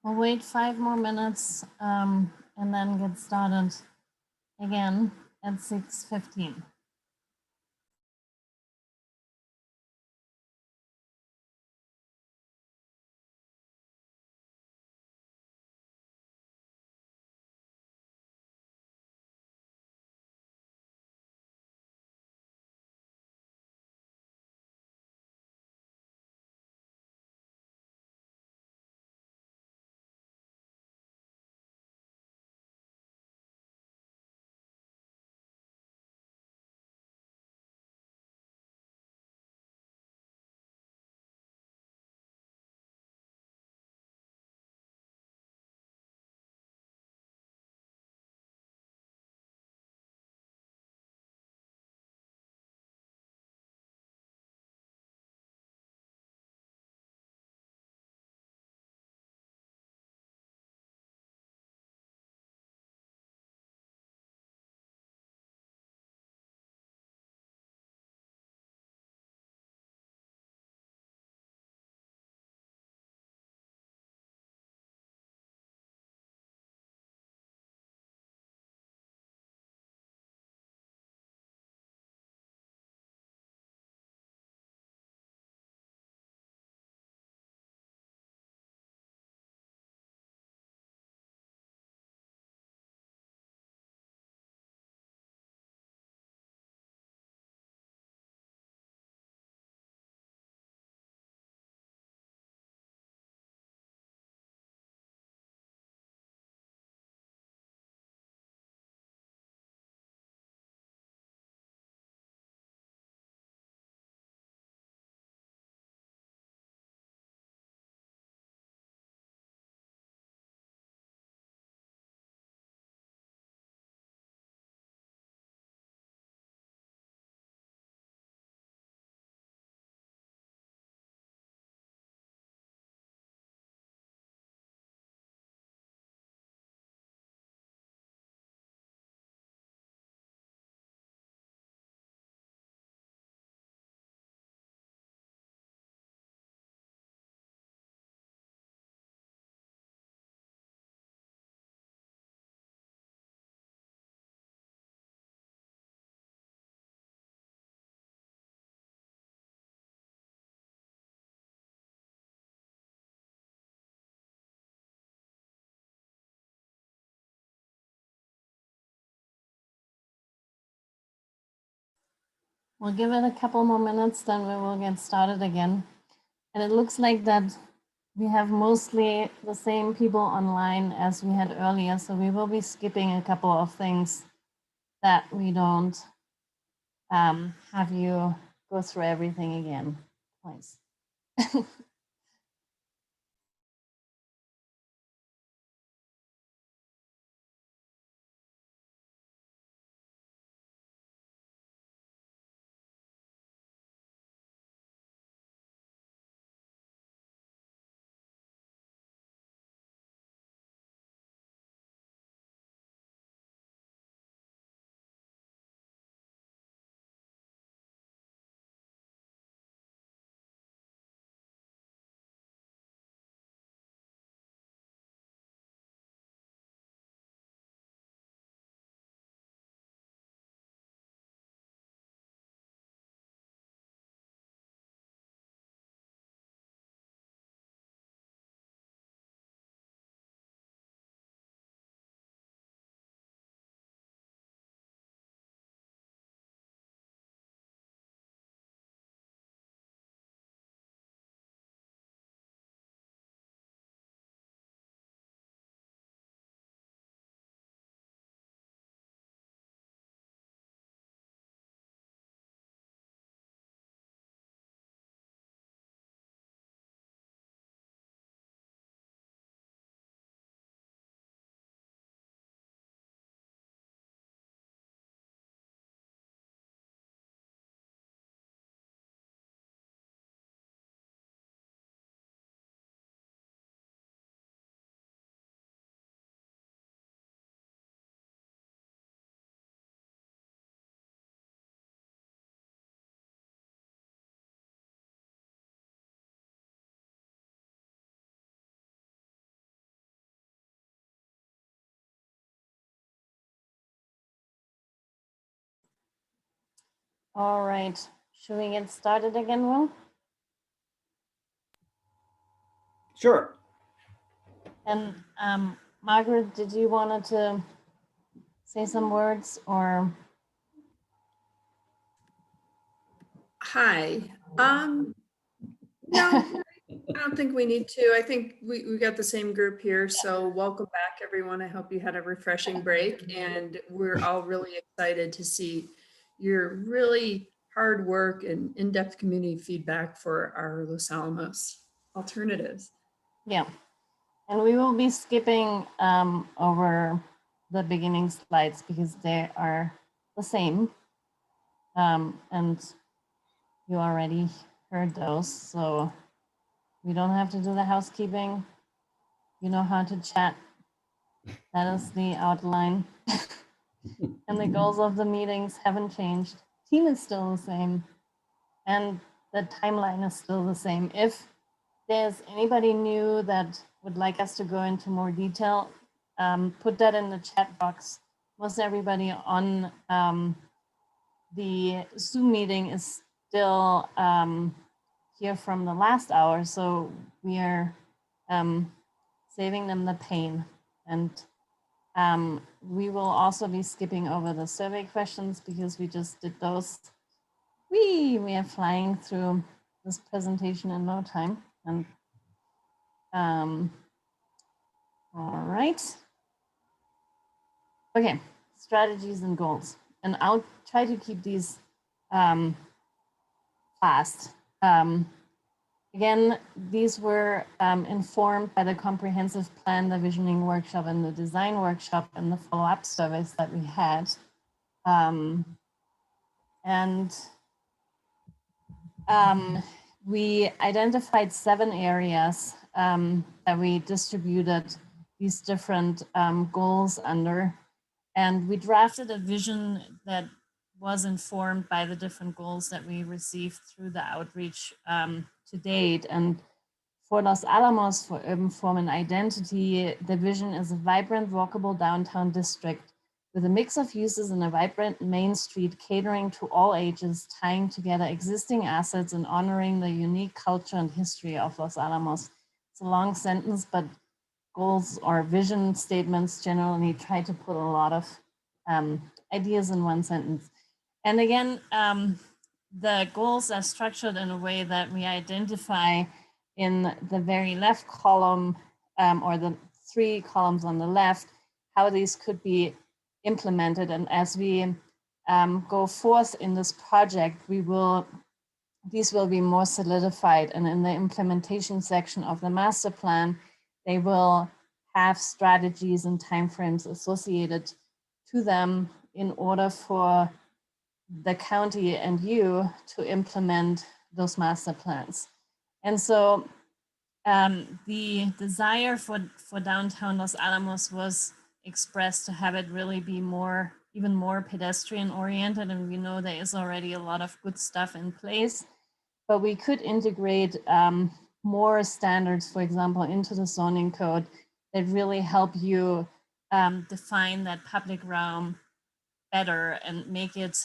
We'll wait 5 more minutes and then get started again at 6:15. We'll give it a couple more minutes, then we will get started again. And it looks like that we have mostly the same people online as we had earlier, so we will be skipping a couple of things that we don't have you go through everything again twice. All right, should we get started again, Will? Sure. And Margaret, did you want to say some words or? Hi. No, I don't think we need to. I think we got the same group here. So welcome back, everyone. I hope you had a refreshing break, and we're all really excited to see your really hard work and in-depth community feedback for our Los Alamos alternatives. Yeah, and we will be skipping over the beginning slides because they are the same. And you already heard those, so we don't have to do the housekeeping. You know how to chat. That is the outline. And the goals of the meetings haven't changed. Team is still the same. And the timeline is still the same. If there's anybody new that would like us to go into more detail, put that in the chat box. Most everybody on the Zoom meeting is still here from the last hour, so we are saving them the pain. And we will also be skipping over the survey questions because we just did those. We are flying through this presentation in no time. And all right. Okay, strategies and goals. And I'll try to keep these fast. Again, these were informed by the comprehensive plan, the visioning workshop, and the design workshop, and the follow-up surveys that we had. We identified 7 areas that we distributed these different goals under. And we drafted a vision that was informed by the different goals that we received through the outreach to date. And for Los Alamos, for urban form and identity, the vision is a vibrant, walkable downtown district with a mix of uses and a vibrant main street catering to all ages, tying together existing assets and honoring the unique culture and history of Los Alamos. It's a long sentence, but goals or vision statements generally try to put a lot of ideas in one sentence. And again, the goals are structured in a way that we identify in the very left column or the 3 columns on the left, how these could be implemented. And as we go forth in this project, these will be more solidified. And in the implementation section of the master plan, they will have strategies and timeframes associated to them in order for the county and you to implement those master plans. And so the desire for downtown Los Alamos was expressed to have it really be even more pedestrian oriented. And we know there is already a lot of good stuff in place, but we could integrate more standards, for example, into the zoning code that really help you define that public realm better and make it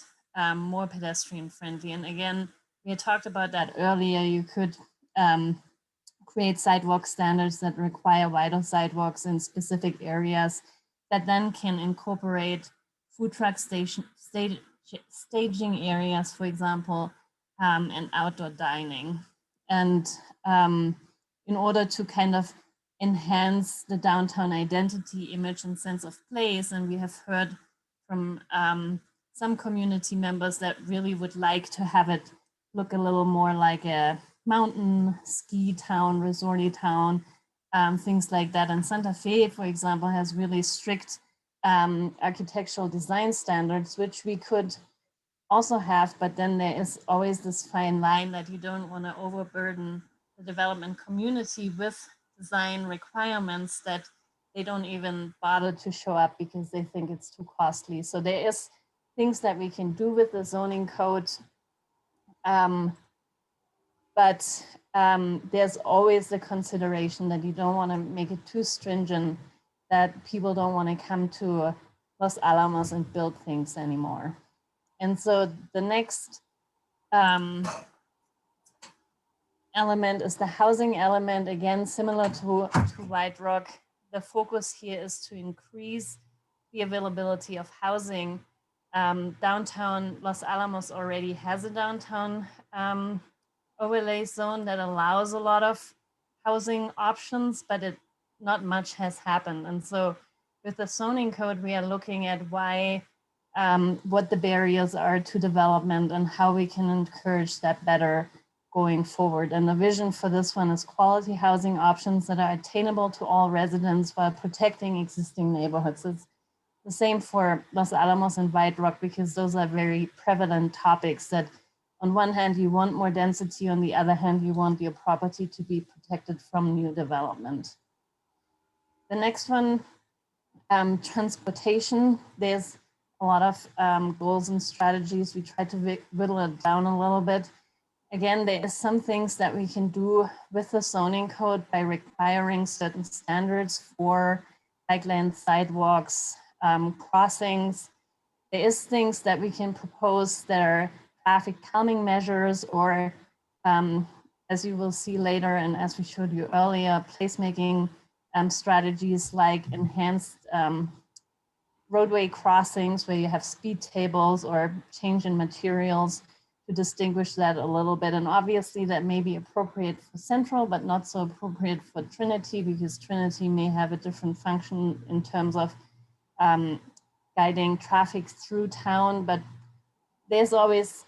more pedestrian friendly. And again, we had talked about that earlier. You could create sidewalk standards that require wider sidewalks in specific areas that then can incorporate food truck staging areas, for example, and outdoor dining. And in order to kind of enhance the downtown identity, image, and sense of place, and we have heard from some community members that really would like to have it look a little more like a mountain ski town, resorty town, things like that. And Santa Fe, for example, has really strict architectural design standards, which we could also have, but then there is always this fine line that you don't want to overburden the development community with design requirements that they don't even bother to show up because they think it's too costly. So there is things that we can do with the zoning code, but there's always the consideration that you don't want to make it too stringent, that people don't want to come to Los Alamos and build things anymore. And so the next element is the housing element. Again, similar to White Rock, the focus here is to increase the availability of housing. Downtown Los Alamos already has a downtown overlay zone that allows a lot of housing options, but not much has happened. And so with the zoning code, we are looking at what the barriers are to development and how we can encourage that better going forward. And the vision for this one is quality housing options that are attainable to all residents while protecting existing neighborhoods. It's the same for Los Alamos and White Rock, because those are very prevalent topics that on one hand, you want more density, on the other hand, you want your property to be protected from new development. The next one, transportation. There's a lot of goals and strategies. We try to whittle it down a little bit. Again, there are some things that we can do with the zoning code by requiring certain standards for bike lanes, sidewalks, crossings. There is things that we can propose that are traffic calming measures, or as you will see later, and as we showed you earlier, placemaking strategies like enhanced roadway crossings where you have speed tables or change in materials to distinguish that a little bit. And obviously that may be appropriate for Central, but not so appropriate for Trinity, because Trinity may have a different function in terms of guiding traffic through town. But there's always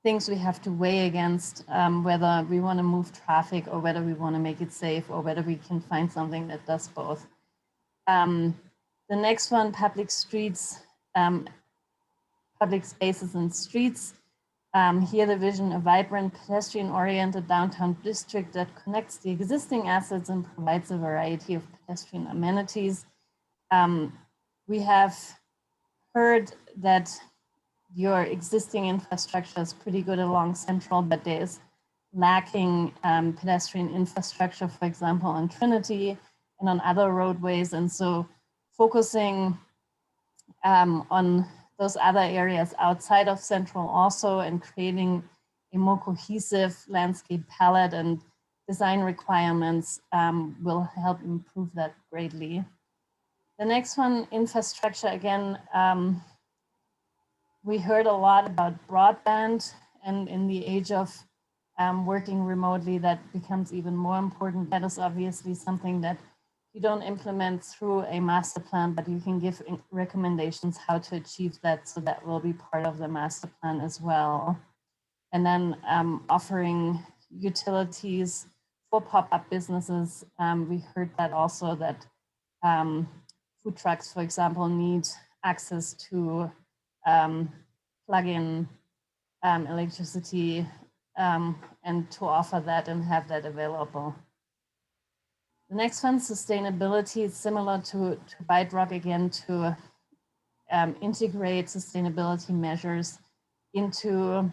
things we have to weigh against, whether we want to move traffic or whether we want to make it safe, or whether we can find something that does both. The next one, public streets, public spaces and streets. Here the vision, a vibrant pedestrian-oriented downtown district that connects the existing assets and provides a variety of pedestrian amenities. We have heard that your existing infrastructure is pretty good along Central, but there is lacking pedestrian infrastructure, for example, on Trinity and on other roadways. And so focusing on those other areas outside of Central also, and creating a more cohesive landscape palette and design requirements will help improve that greatly. The next one, infrastructure. Again, we heard a lot about broadband, and in the age of working remotely, that becomes even more important. That is obviously something that you don't implement through a master plan, but you can give recommendations how to achieve that. So that will be part of the master plan as well. And then offering utilities for pop-up businesses. We heard that also, that food trucks, for example, need access to plug-in electricity and to offer that and have that available. The next one, sustainability, is similar to White Rock, again, to integrate sustainability measures into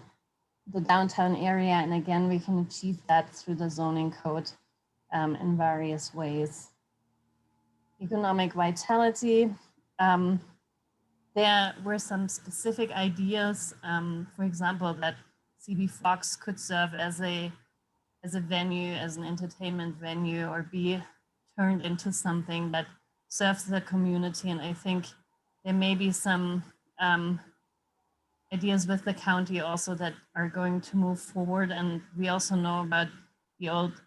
the downtown area. And again, we can achieve that through the zoning code in various ways. Economic vitality. There were some specific ideas, for example, that CB Fox could serve as a venue, as an entertainment venue, or be turned into something that serves the community. And I think there may be some ideas with the county also that are going to move forward. And we also know about the old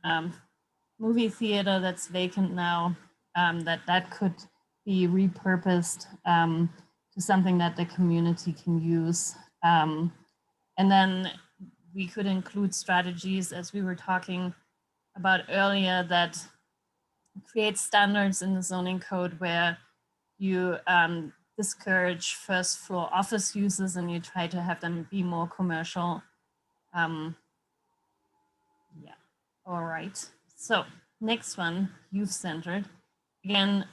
movie theater that's vacant now, that could be repurposed to something that the community can use. And then we could include strategies, as we were talking about earlier, that create standards in the zoning code where you discourage first floor office uses and you try to have them be more commercial. Yeah, all right. So next one, youth-centered. Again,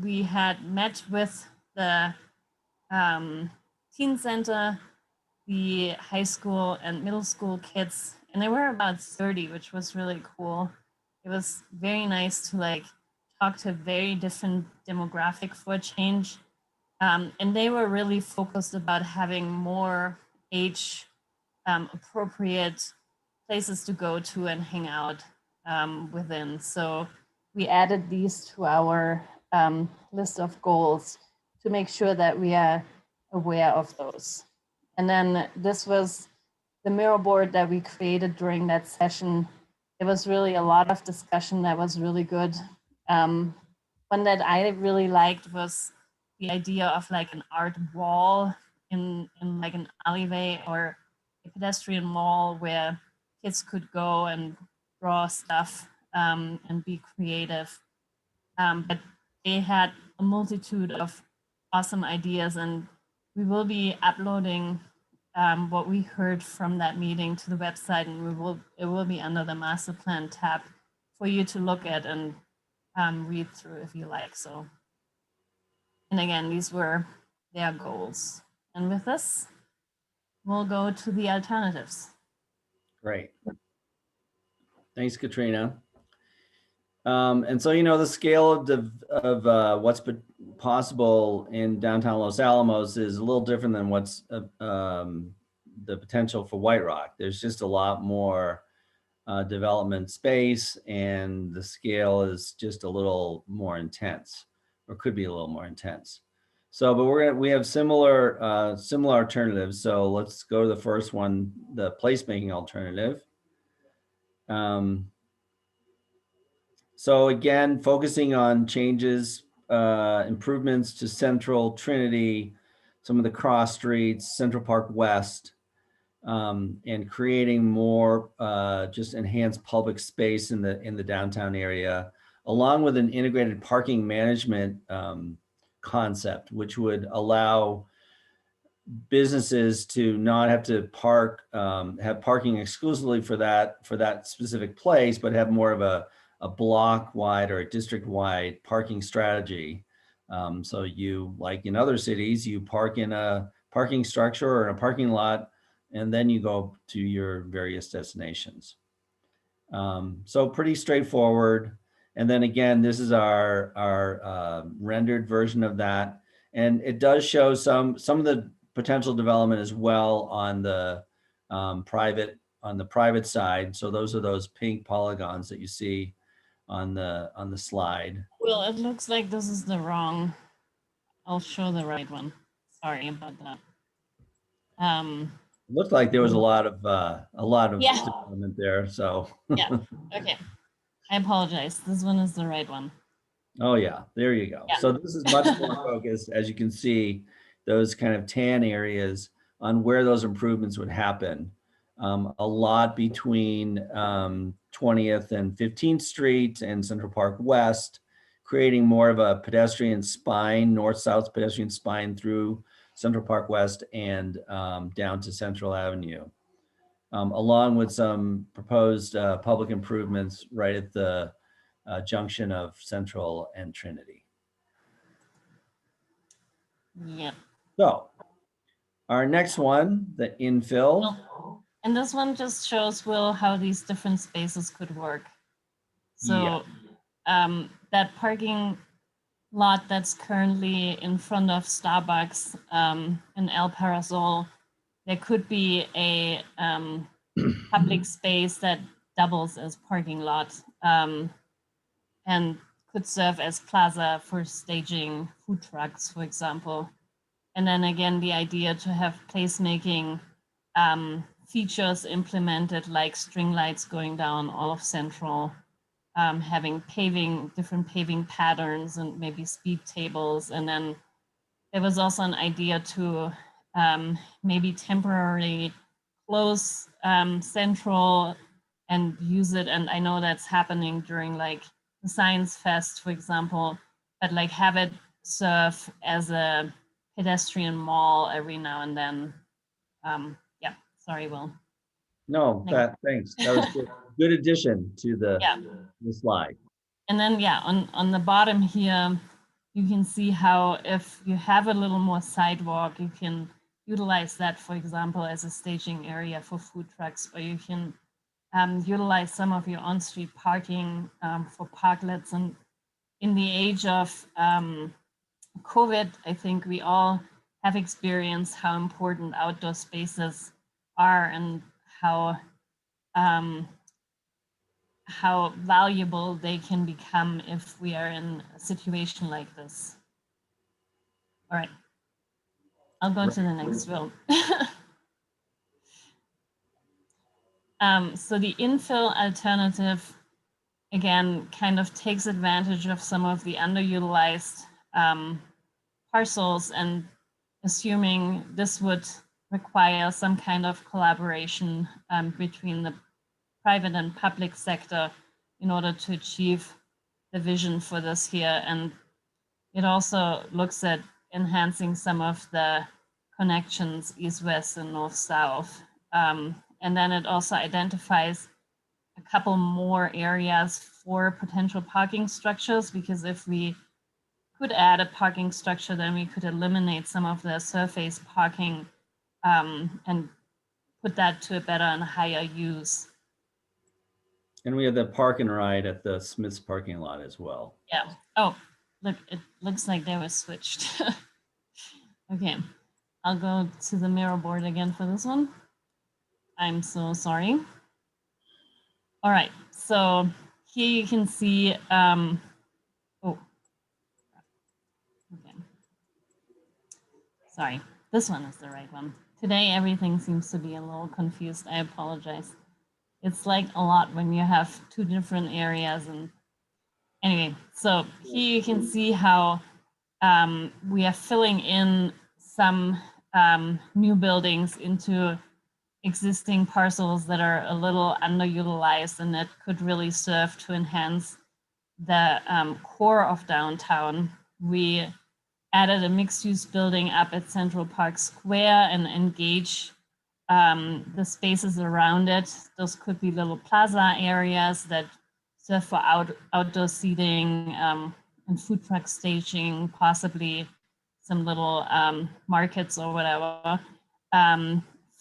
we had met with the teen center, the high school and middle school kids, and there were about 30, which was really cool. It was very nice to like talk to a very different demographic for a change. And they were really focused about having more age appropriate places to go to and hang out within. So we added these to our list of goals to make sure that we are aware of those. And then this was the mirror board that we created during that session. There was really a lot of discussion that was really good. One that I really liked was the idea of like an art wall in like an alleyway or a pedestrian wall where kids could go and draw stuff and be creative. But they had a multitude of awesome ideas, and we will be uploading what we heard from that meeting to the website, and it will be under the master plan tab for you to look at and read through if you like. So, and again, these were their goals. And with this, we'll go to the alternatives. Great. Thanks, Katrina. And so, you know, the scale of what's possible in downtown Los Alamos is a little different than what's the potential for White Rock. There's just a lot more development space, and the scale is just a little more intense, or could be a little more intense. So, but we have similar alternatives. So let's go to the first one, the placemaking alternative. So again, focusing on changes, improvements to Central, Trinity, some of the cross streets, Central Park West, and creating more just enhanced public space in the downtown area, along with an integrated parking management concept, which would allow businesses to not have to have parking exclusively for that specific place, but have more of a block wide or a district wide parking strategy. So you, like in other cities, you park in a parking structure or in a parking lot, and then you go to your various destinations. So pretty straightforward. And then again, this is our rendered version of that. And it does show some of the potential development as well on the private side. So those are those pink polygons that you see on the slide. Well, it looks like this is the wrong. I'll show the right one. Sorry about that. It looked like there was a lot of Yeah. development there. So Yeah. Okay. I apologize. This one is the right one. oh yeah, there you go. Yeah. So this is much more focused, as you can see, those kind of tan areas on where those improvements would happen. A lot between 20th and 15th Street and Central Park West, creating more of a pedestrian spine, north-south pedestrian spine through Central Park West and down to Central Avenue, along with some proposed public improvements right at the junction of Central and Trinity. Yeah. So our next one, the infill. And this one just shows, Will, how these different spaces could work. So that parking lot that's currently in front of Starbucks in El Parasol, there could be a public space that doubles as parking lot and could serve as plaza for staging food trucks, for example. And then again, the idea to have placemaking features implemented, like string lights going down all of Central, having different paving patterns and maybe speed tables. And then there was also an idea to maybe temporarily close Central and use it. And I know that's happening during like the Science Fest, for example, but like have it serve as a pedestrian mall every now and then. Yeah, sorry, Will. No, thanks. That was good. Good addition to the slide. And then, yeah, on the bottom here, you can see how if you have a little more sidewalk, you can utilize that, for example, as a staging area for food trucks, or you can utilize some of your on-street parking for parklets. And in the age of COVID, I think we all have experienced how important outdoor spaces are and how valuable they can become if we are in a situation like this. All right, I'll go to the next row. So the infill alternative, again, kind of takes advantage of some of the underutilized parcels, and assuming this would require some kind of collaboration between the private and public sector in order to achieve the vision for this here. And it also looks at enhancing some of the connections east-west and north-south. And then it also identifies a couple more areas for potential parking structures, because if we could add a parking structure, then we could eliminate some of the surface parking and put that to a better and higher use. And we have the park and ride at the Smith's parking lot as well. Yeah. Oh, look, it looks like they were switched. Okay, I'll go to the mirror board again for this one. I'm so sorry. All right, so here you can see, oh, okay. Sorry, this one is the right one. Today, everything seems to be a little confused. I apologize. It's like a lot when you have two different areas. And anyway, so here you can see how we are filling in some new buildings into existing parcels that are a little underutilized, and that could really serve to enhance the core of downtown. We added a mixed-use building up at Central Park Square and engage the spaces around it. Those could be little plaza areas that serve for outdoor seating and food truck staging, possibly some little markets or whatever.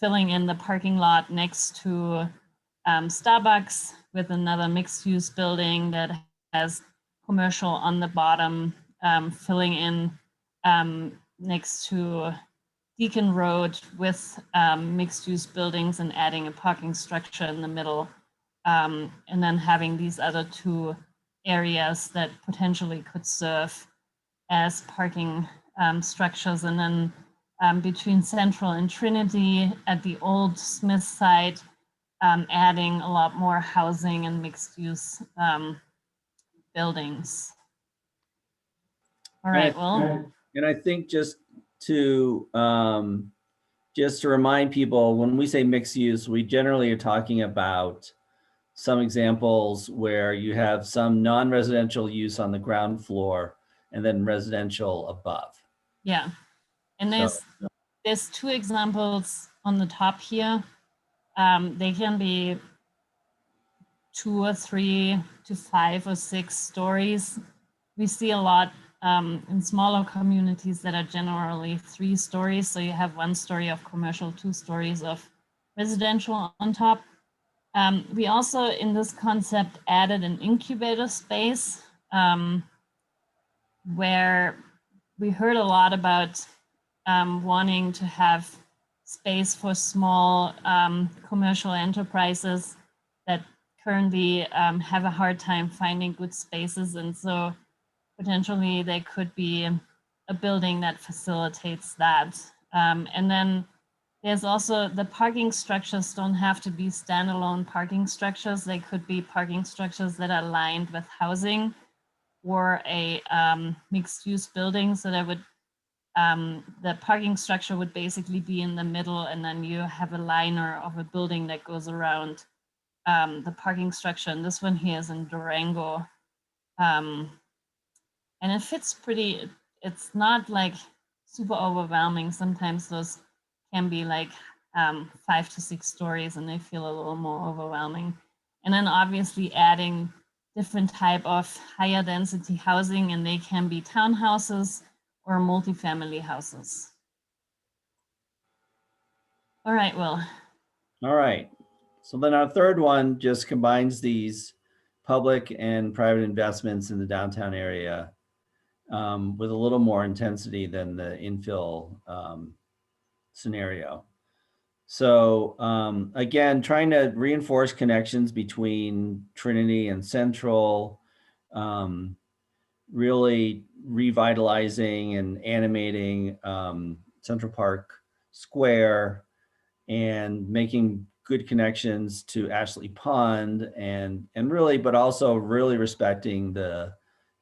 Filling in the parking lot next to Starbucks with another mixed-use building that has commercial on the bottom, filling in next to Deacon Road with mixed-use buildings and adding a parking structure in the middle, and then having these other two areas that potentially could serve as parking structures. And then between Central and Trinity at the old Smith site, adding a lot more housing and mixed-use buildings. All right, well. And I think just to remind people, when we say mixed use, we generally are talking about some examples where you have some non-residential use on the ground floor and then residential above. Yeah, and there's two examples on the top here. They can be 2 or 3 to 5 or 6 stories. We see a lot in smaller communities that are generally 3 stories. So you have 1 story of commercial, 2 stories of residential on top. We also, in this concept, added an incubator space where we heard a lot about wanting to have space for small commercial enterprises that currently have a hard time finding good spaces. And so potentially there could be a building that facilitates that. And then there's also the parking structures don't have to be standalone parking structures. They could be parking structures that are lined with housing or a mixed use building. So that would, the parking structure would basically be in the middle, and then you have a liner of a building that goes around the parking structure. And this one here is in Durango. And it fits pretty, it's not like super overwhelming. Sometimes those can be like 5 to 6 stories and they feel a little more overwhelming. And then obviously adding different type of higher density housing, and they can be townhouses or multifamily houses. All right, Will. All right. So then our third one just combines these public and private investments in the downtown area. with a little more intensity than the infill scenario. So again, trying to reinforce connections between Trinity and Central, really revitalizing and animating Central Park Square, and making good connections to Ashley Pond, and really, but also really respecting the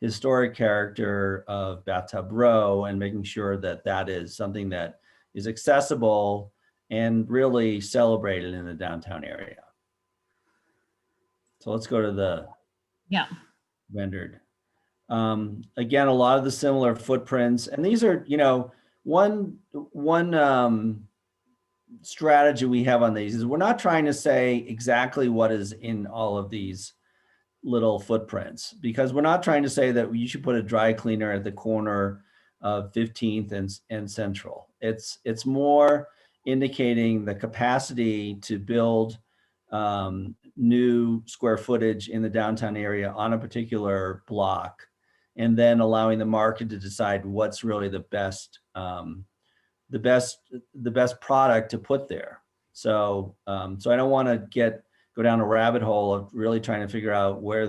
historic character of Bathtub Row, and making sure that that is something that is accessible and really celebrated in the downtown area. So let's go to the rendered. Again, a lot of the similar footprints, and these are, you know, one strategy we have on these is we're not trying to say exactly what is in all of these little footprints, because we're not trying to say that you should put a dry cleaner at the corner of 15th and Central. It's more indicating the capacity to build new square footage in the downtown area on a particular block, and then allowing the market to decide what's really the best product to put there. So so I don't want to go down a rabbit hole of really trying to figure out where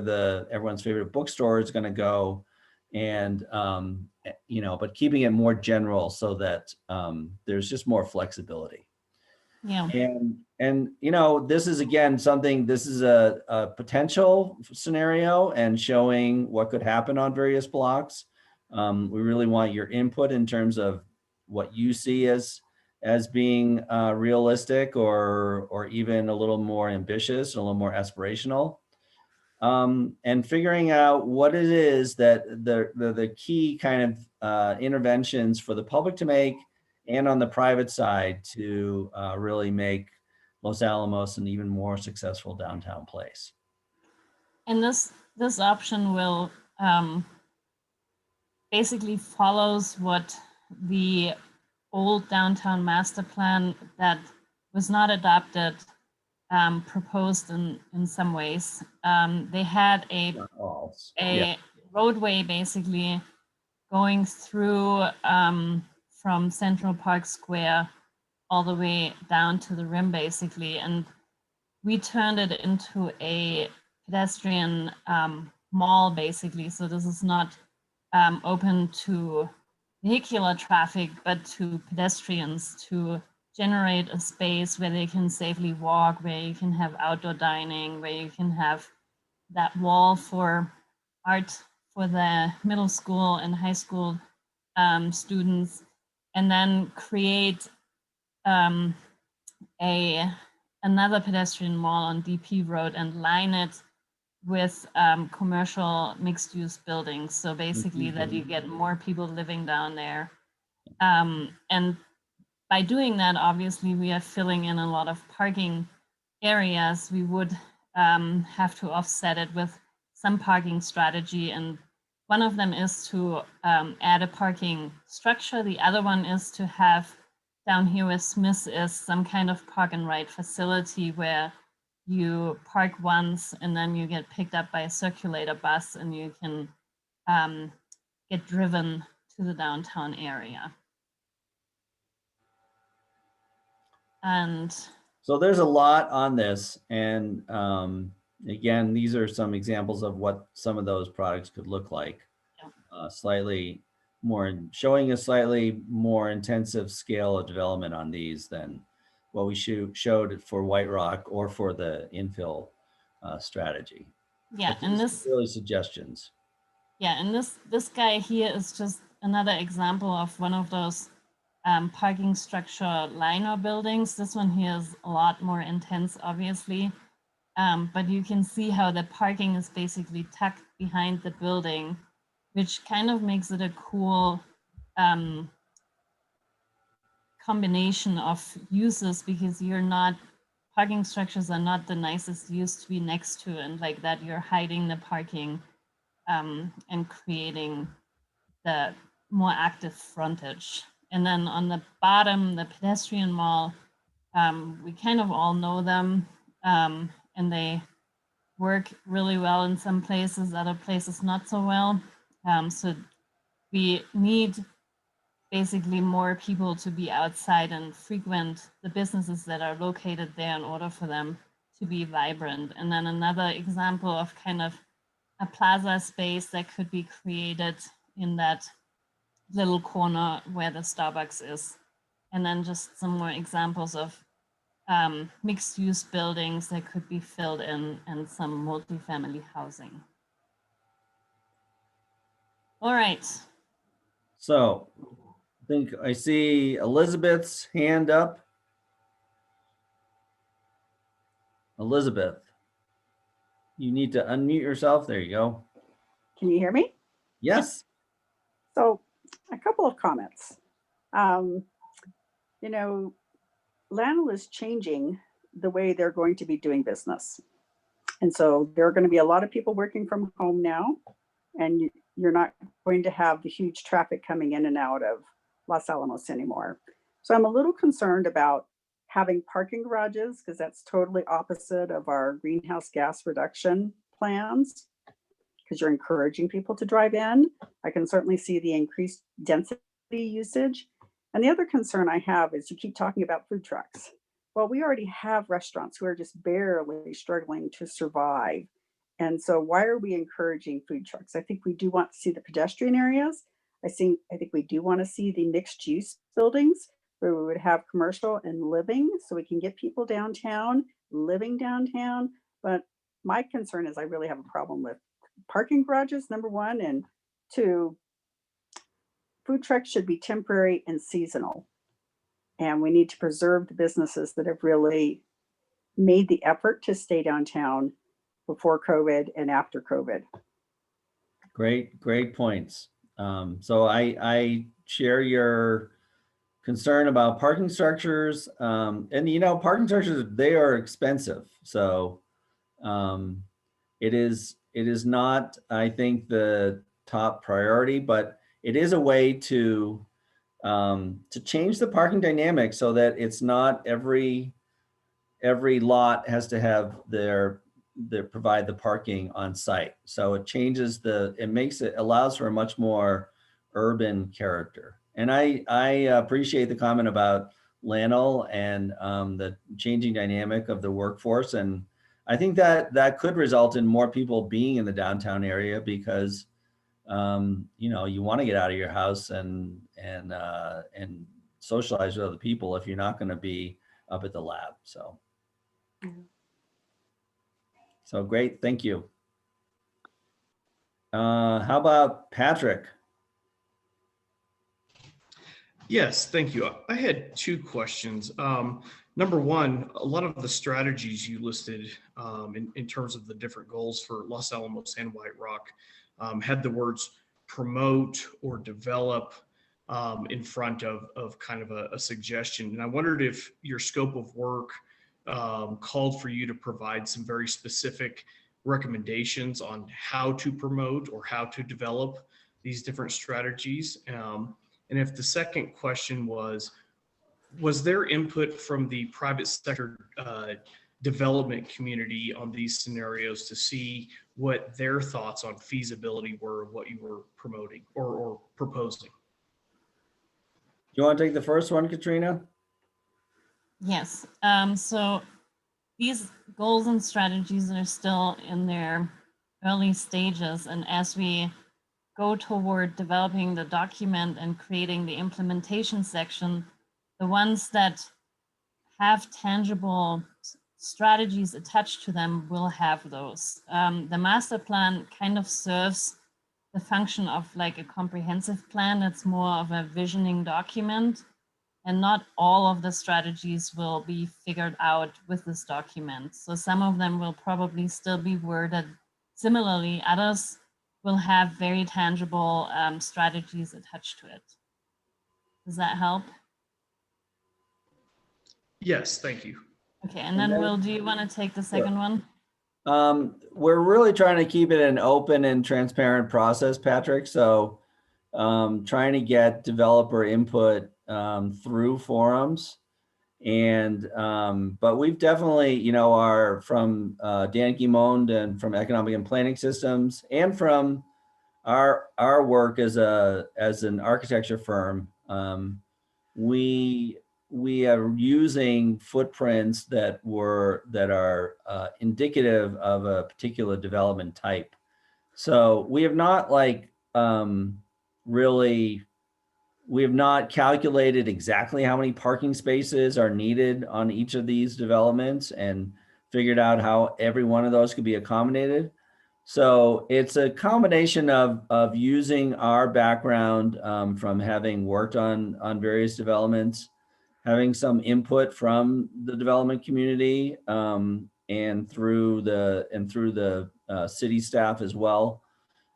everyone's favorite bookstore is going to go, and you know, but keeping it more general so that there's just more flexibility. Yeah. And you know, this is again something. This is a potential scenario and showing what could happen on various blocks. We really want your input in terms of what you see as being realistic, or even a little more ambitious, a little more aspirational, and figuring out what it is that the key kind of interventions for the public to make, and on the private side to really make Los Alamos an even more successful downtown place. And this option will basically follows what the old downtown master plan that was not adopted proposed in some ways. They had a roadway basically going through from Central Park Square all the way down to the rim basically, and we turned it into a pedestrian mall basically. So this is not open to vehicular traffic, but to pedestrians, to generate a space where they can safely walk, where you can have outdoor dining, where you can have that wall for art for the middle school and high school students, and then create another pedestrian mall on DP Road and line it with commercial mixed-use buildings. So basically that you get more people living down there. And by doing that, obviously we are filling in a lot of parking areas. We would have to offset it with some parking strategy. And one of them is to add a parking structure. The other one is to have down here where Smith is some kind of park and ride facility where you park once and then you get picked up by a circulator bus and you can get driven to the downtown area. And so there's a lot on this, and again, these are some examples of what some of those products could look like. Slightly more, showing a slightly more intensive scale of development on these than what we showed for White Rock or for the infill strategy. Yeah, and this really suggestions. Yeah, and this guy here is just another example of one of those parking structure liner buildings. This one here is a lot more intense, obviously, but you can see how the parking is basically tucked behind the building, which kind of makes it a cool combination of uses, because parking structures are not the nicest use to be next to, and like that you're hiding the parking and creating the more active frontage. And then on the bottom, the pedestrian mall, we kind of all know them, and they work really well in some places, other places not so well. So we need basically more people to be outside and frequent the businesses that are located there in order for them to be vibrant. And then another example of kind of a plaza space that could be created in that little corner where the Starbucks is. And then just some more examples of mixed use buildings that could be filled in and some multifamily housing. All right. So I think I see Elizabeth's hand up. Elizabeth, you need to unmute yourself. There you go. Can you hear me? Yes. So a couple of comments. You know, Lanel is changing the way they're going to be doing business. And so there are going to be a lot of people working from home now, and you're not going to have the huge traffic coming in and out of Los Alamos anymore. So I'm a little concerned about having parking garages, because that's totally opposite of our greenhouse gas reduction plans, because you're encouraging people to drive in. I can certainly see the increased density usage. And the other concern I have is you keep talking about food trucks. Well, we already have restaurants who are just barely struggling to survive. And so why are we encouraging food trucks? I think we do want to see the pedestrian areas. I think we do want to see the mixed use buildings where we would have commercial and living, so we can get people downtown, living downtown. But my concern is I really have a problem with parking garages, number one, and two, food trucks should be temporary and seasonal. And we need to preserve the businesses that have really made the effort to stay downtown before COVID and after COVID. Great points. So I share your concern about parking structures. And you know, parking structures, they are expensive. So it is not, I think, the top priority, but it is a way to change the parking dynamic so that it's not every lot has to have provide the parking on site. So it changes allows for a much more urban character. And I appreciate the comment about Lanel and the changing dynamic of the workforce. And I think that could result in more people being in the downtown area because you know, you want to get out of your house and socialize with other people if you're not going to be up at the lab. So great, thank you. How about Patrick? Yes, thank you. I had two questions. Number one, a lot of the strategies you listed in terms of the different goals for Los Alamos and White Rock had the words promote or develop in front of kind of a suggestion. And I wondered if your scope of work called for you to provide some very specific recommendations on how to promote or how to develop these different strategies. And if the second question was there input from the private sector development community on these scenarios to see what their thoughts on feasibility were, what you were promoting or proposing? Do you want to take the first one, Katrina? Yes. So these goals and strategies are still in their early stages. And as we go toward developing the document and creating the implementation section, the ones that have tangible strategies attached to them will have those. The master plan kind of serves the function of like a comprehensive plan. It's more of a visioning document, and not all of the strategies will be figured out with this document. So some of them will probably still be worded similarly. Others will have very tangible strategies attached to it. Does that help? Yes, thank you. Okay, and then Will, do you want to take the second one? We're really trying to keep it an open and transparent process, Patrick. So trying to get developer input through forums. And but we've definitely, you know, from Dan Guimond and from Economic and Planning Systems and from our work as an architecture firm, we are using footprints that are indicative of a particular development type. So we have not we have not calculated exactly how many parking spaces are needed on each of these developments and figured out how every one of those could be accommodated. So it's a combination of using our background from having worked on various developments, having some input from the development community and through the city staff as well.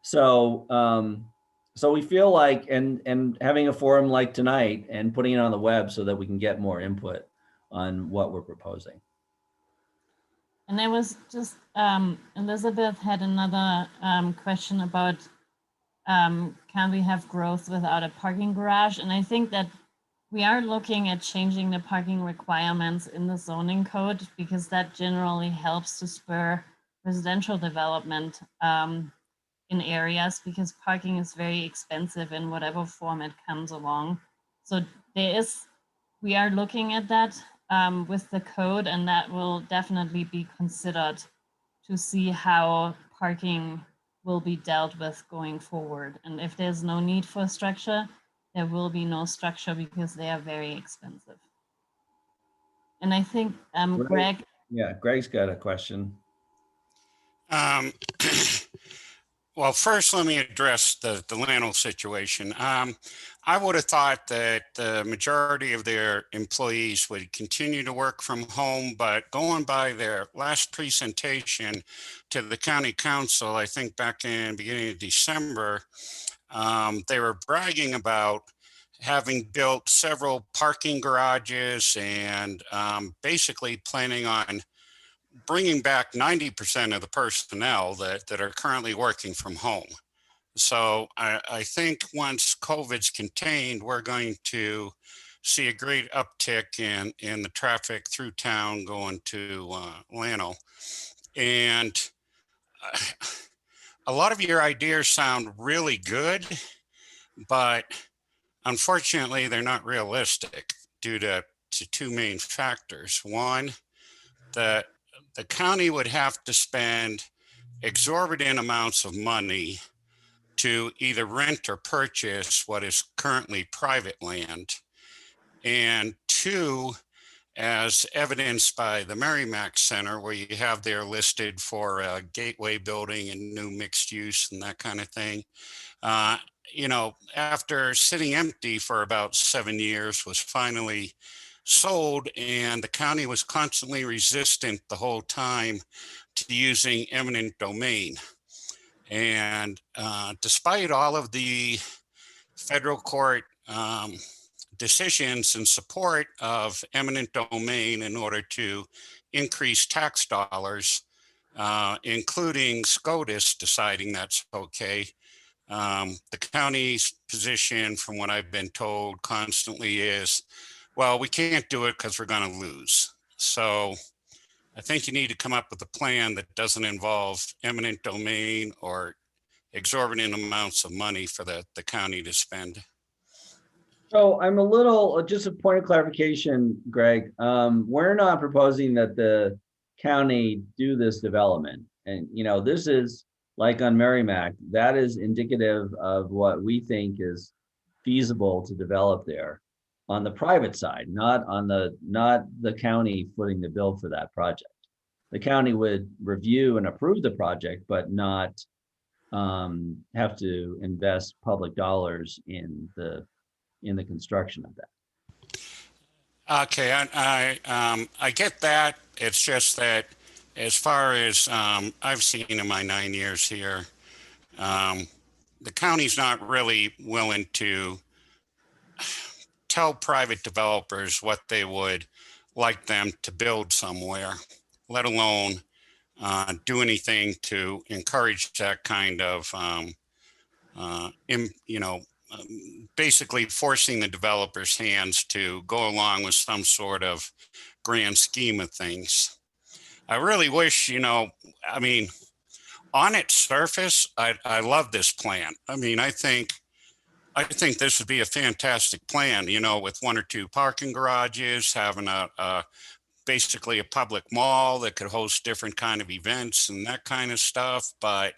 So so we feel like and having a forum like tonight and putting it on the web so that we can get more input on what we're proposing. And I was just, Elizabeth had another question about can we have growth without a parking garage? And I think that we are looking at changing the parking requirements in the zoning code because that generally helps to spur residential development in areas because parking is very expensive in whatever form it comes along. So we are looking at that with the code, and that will definitely be considered to see how parking will be dealt with going forward. And if there's no need for structure, there will be no structure because they are very expensive. And I think Greg. Yeah, Greg's got a question. Well, first, let me address the Lano situation. I would have thought that the majority of their employees would continue to work from home, but going by their last presentation to the county council, I think back in the beginning of December, they were bragging about having built several parking garages and basically planning on bringing back 90% of the personnel that are currently working from home. So I think once COVID's contained, we're going to see a great uptick in the traffic through town going to Lano. And a lot of your ideas sound really good, but unfortunately, they're not realistic due to two main factors. One, the county would have to spend exorbitant amounts of money to either rent or purchase what is currently private land. And two, as evidenced by the Merrimack Center, where you have there listed for a gateway building and new mixed use and that kind of thing, you know, after sitting empty for about 7 years, was finally sold, and the county was constantly resistant the whole time to using eminent domain. And despite all of the federal court decisions in support of eminent domain in order to increase tax dollars, including SCOTUS deciding that's okay, the county's position, from what I've been told constantly, is, well, we can't do it because we're going to lose. So I think you need to come up with a plan that doesn't involve eminent domain or exorbitant amounts of money for the county to spend. So I'm a little, just a point of clarification, Greg. We're not proposing that the county do this development. And, you know, this is like on Merrimack, that is indicative of what we think is feasible to develop there on the private side, not the county footing the bill for that project. The county would review and approve the project, but not have to invest public dollars in the construction of that. Okay, I get that. It's just that as far as I've seen in my 9 years here, the county's not really willing to tell private developers what they would like them to build somewhere, let alone do anything to encourage that kind of, basically forcing the developers' hands to go along with some sort of grand scheme of things. I really wish, you know, I mean, on its surface, I love this plan. I mean, I think this would be a fantastic plan, you know, with 1 or 2 parking garages, having basically a public mall that could host different kind of events and that kind of stuff. But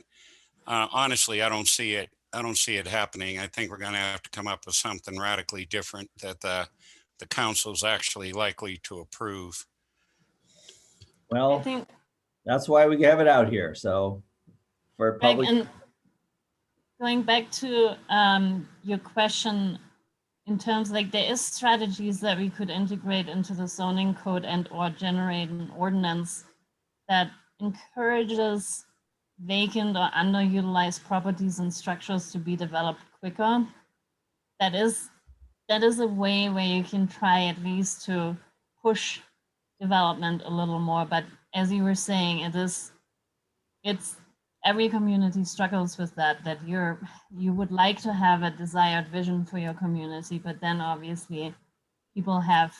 honestly, I don't see it. I don't see it happening. I think we're going to have to come up with something radically different that the council's actually likely to approve. I Well, think, that's why we have it out here. So for Greg, public, and going back to your question, in terms like there is strategies that we could integrate into the zoning code and or generate an ordinance that encourages vacant or underutilized properties and structures to be developed quicker. That is a way where you can try at least to push development a little more. But as you were saying, it's every community struggles with that you would like to have a desired vision for your community, but then obviously people have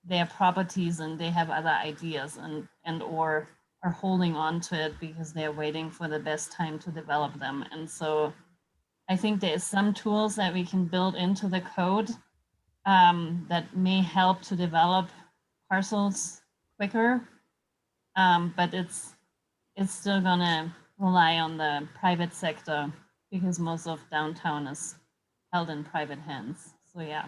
their properties and they have other ideas and or are holding on to it because they're waiting for the best time to develop them. And so I think there is some tools that we can build into the code that may help to develop parcels quicker, but it's still gonna rely on the private sector because most of downtown is held in private hands. So yeah.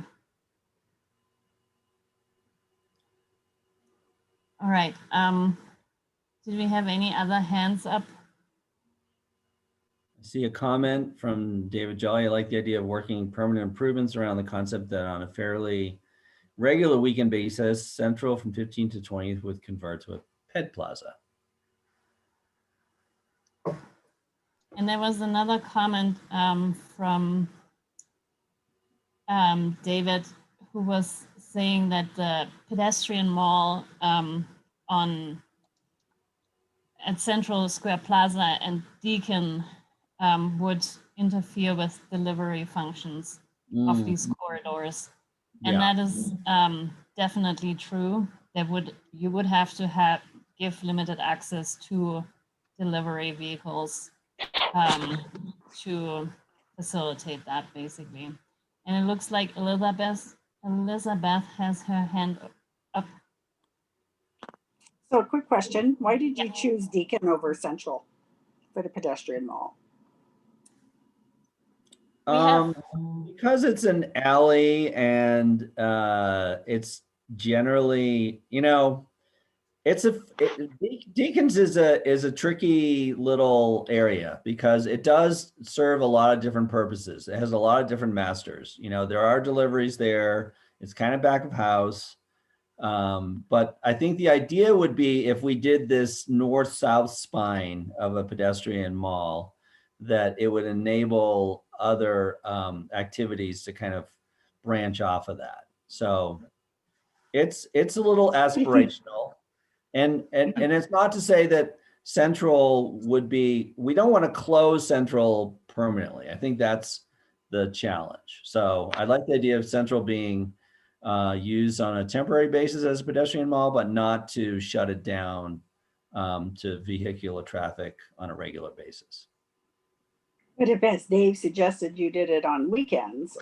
All right. Did we have any other hands up? I see a comment from David Jolly. I like the idea of working permanent improvements around the concept that on a fairly regular weekend basis, Central from 15th to 20th would convert to a pet plaza. And there was another comment from David, who was saying that the pedestrian mall at Central Square Plaza and Deacon would interfere with delivery functions of these corridors. And Yeah. that is definitely true. You would have to give limited access to delivery vehicles to facilitate that, basically. And it looks like Elizabeth has her hand up. So a quick question, why did you choose Deacon over Central for the pedestrian mall? Because it's an alley and it's generally, you know, Deacon's is a tricky little area because it does serve a lot of different purposes. It has a lot of different masters. You know, there are deliveries there. It's kind of back of house. But I think the idea would be if we did this north-south spine of a pedestrian mall, that it would enable other activities to kind of branch off of that. So it's a little aspirational. And it's not to say that Central would be, we don't want to close Central permanently. I think that's the challenge. So I like the idea of Central being used on a temporary basis as a pedestrian mall, but not to shut it down to vehicular traffic on a regular basis. But if, as Dave suggested, you did it on weekends,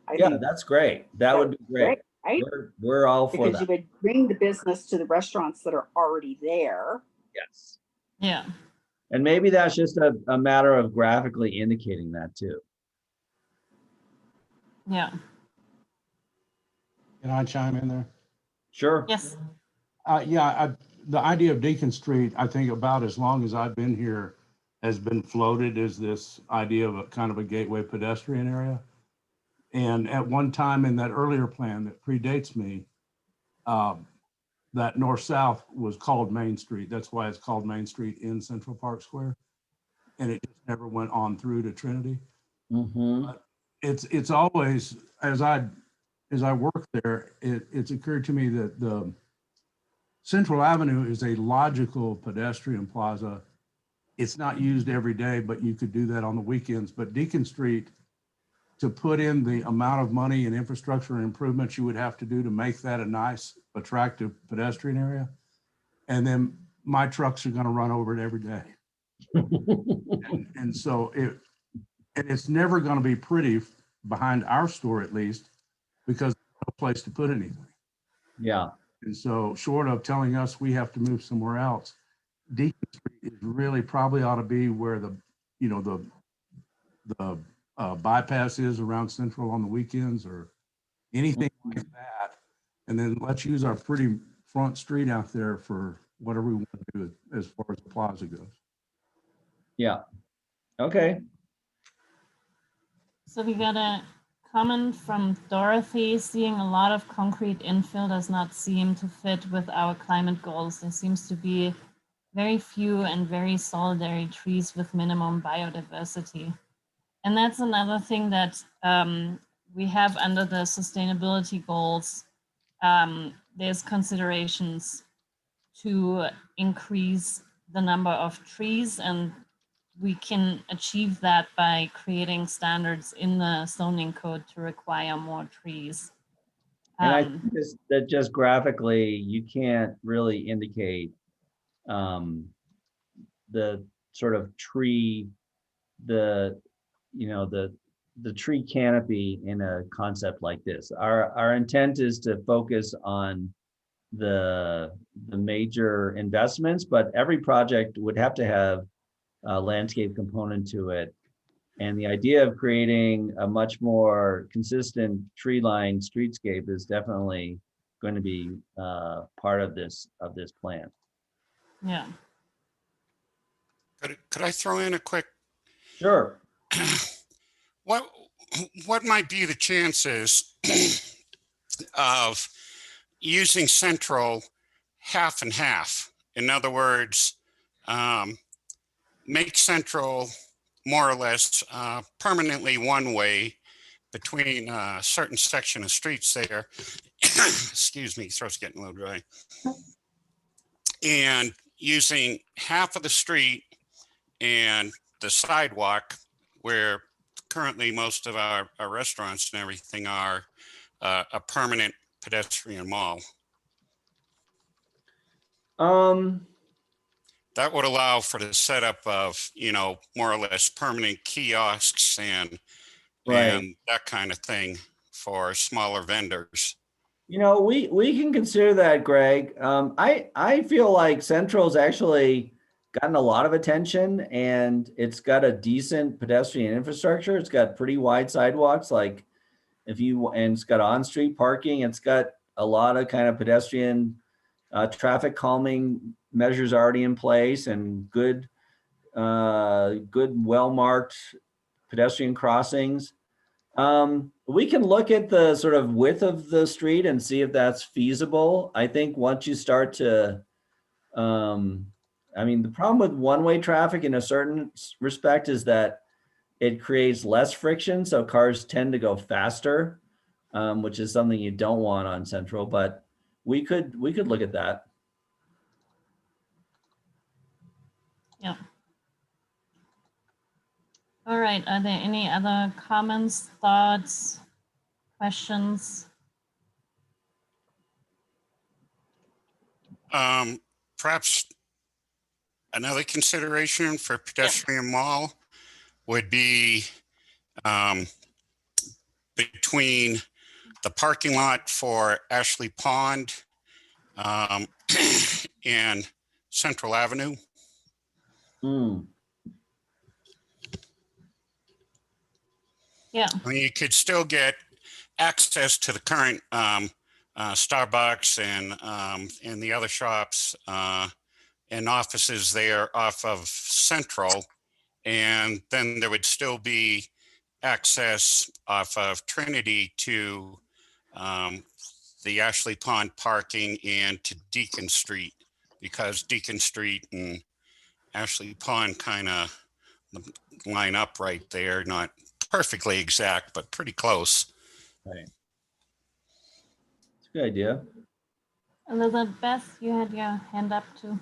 I think That's great. That would be great. right? We're all for Because that. you would bring the business to the restaurants that are already there. Yes. Yeah. And maybe that's just a matter of graphically indicating that too. Yeah. Can I chime in there? Sure. Yes. The idea of Deacon Street, I think about as long as I've been here, has been floated as this idea of a kind of a gateway pedestrian area. And at one time in that earlier plan that predates me, that north-south was called Main Street. That's why it's called Main Street in Central Park Square. And it just never went on through to Trinity. Mm-hmm. It's always, as I work there, it's occurred to me that the Central Avenue is a logical pedestrian plaza. It's not used every day, but you could do that on the weekends. But Deacon Street, to put in the amount of money and infrastructure and improvements you would have to do to make that a nice, attractive pedestrian area. And then my trucks are going to run over it every day. And so it's never going to be pretty behind our store, at least, because there's no place to put anything. Yeah. And so short of telling us we have to move somewhere else, Deacon Street is really probably ought to be where the bypass is around Central on the weekends or anything like that. And then let's use our pretty front street out there for whatever we want to do as far as the plaza goes. Yeah. Okay. So we got a comment from Dorothy: seeing a lot of concrete infill does not seem to fit with our climate goals. There seems to be very few and very solitary trees with minimum biodiversity. And that's another thing that we have under the sustainability goals. There's considerations to increase the number of trees, and we can achieve that by creating standards in the zoning code to require more trees. And I think that just graphically, you can't really indicate the sort of tree, the tree canopy in a concept like this. Our intent is to focus on the major investments, but every project would have to have a landscape component to it. And the idea of creating a much more consistent tree line streetscape is definitely going to be part of this plan. Yeah. Could I throw in a quick? Sure. What might be the chances of using Central half and half? In other words, make Central more or less permanently one way between a certain section of streets there. Excuse me, throat's getting a little dry. And using half of the street and the sidewalk where currently most of our restaurants and everything are a permanent pedestrian mall. That would allow for the setup of, more or less permanent kiosks and that kind of thing for smaller vendors. We can consider that, Greg. I feel like Central's actually gotten a lot of attention, and it's got a decent pedestrian infrastructure. It's got pretty wide sidewalks, and it's got on-street parking. It's got a lot of kind of pedestrian traffic calming measures already in place, and good well-marked pedestrian crossings. We can look at the sort of width of the street and see if that's feasible. I think once you start to, the problem with one-way traffic in a certain respect is that it creates less friction. So cars tend to go faster, which is something you don't want on Central, but we could look at that. Yeah. All right, are there any other comments, thoughts, questions? Perhaps another consideration for pedestrian mall would be between the parking lot for Ashley Pond and Central Avenue. Yeah. I mean, you could still get access to the current Starbucks and the other shops and offices there off of Central, and then there would still be access off of Trinity to the Ashley Pond parking and to Deacon Street, because Deacon Street and Ashley Pond kind of line up right there, not perfectly exact, but pretty close. Right. It's a good idea. Elizabeth, you had your hand up too.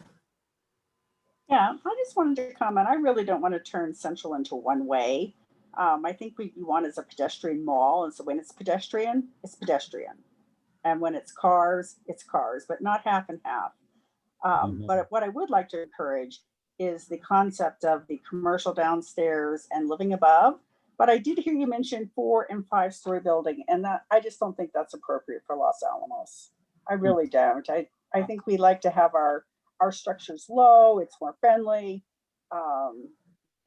Yeah, I just wanted to comment. I really don't want to turn Central into one way. I think what you want is a pedestrian mall. And so when it's pedestrian, it's pedestrian. And when it's cars, but not half and half. But what I would like to encourage is the concept of the commercial downstairs and living above. But I did hear you mention 4 and 5 story building, and that I just don't think that's appropriate for Los Alamos. I really don't. I think we like to have our structures low. It's more friendly.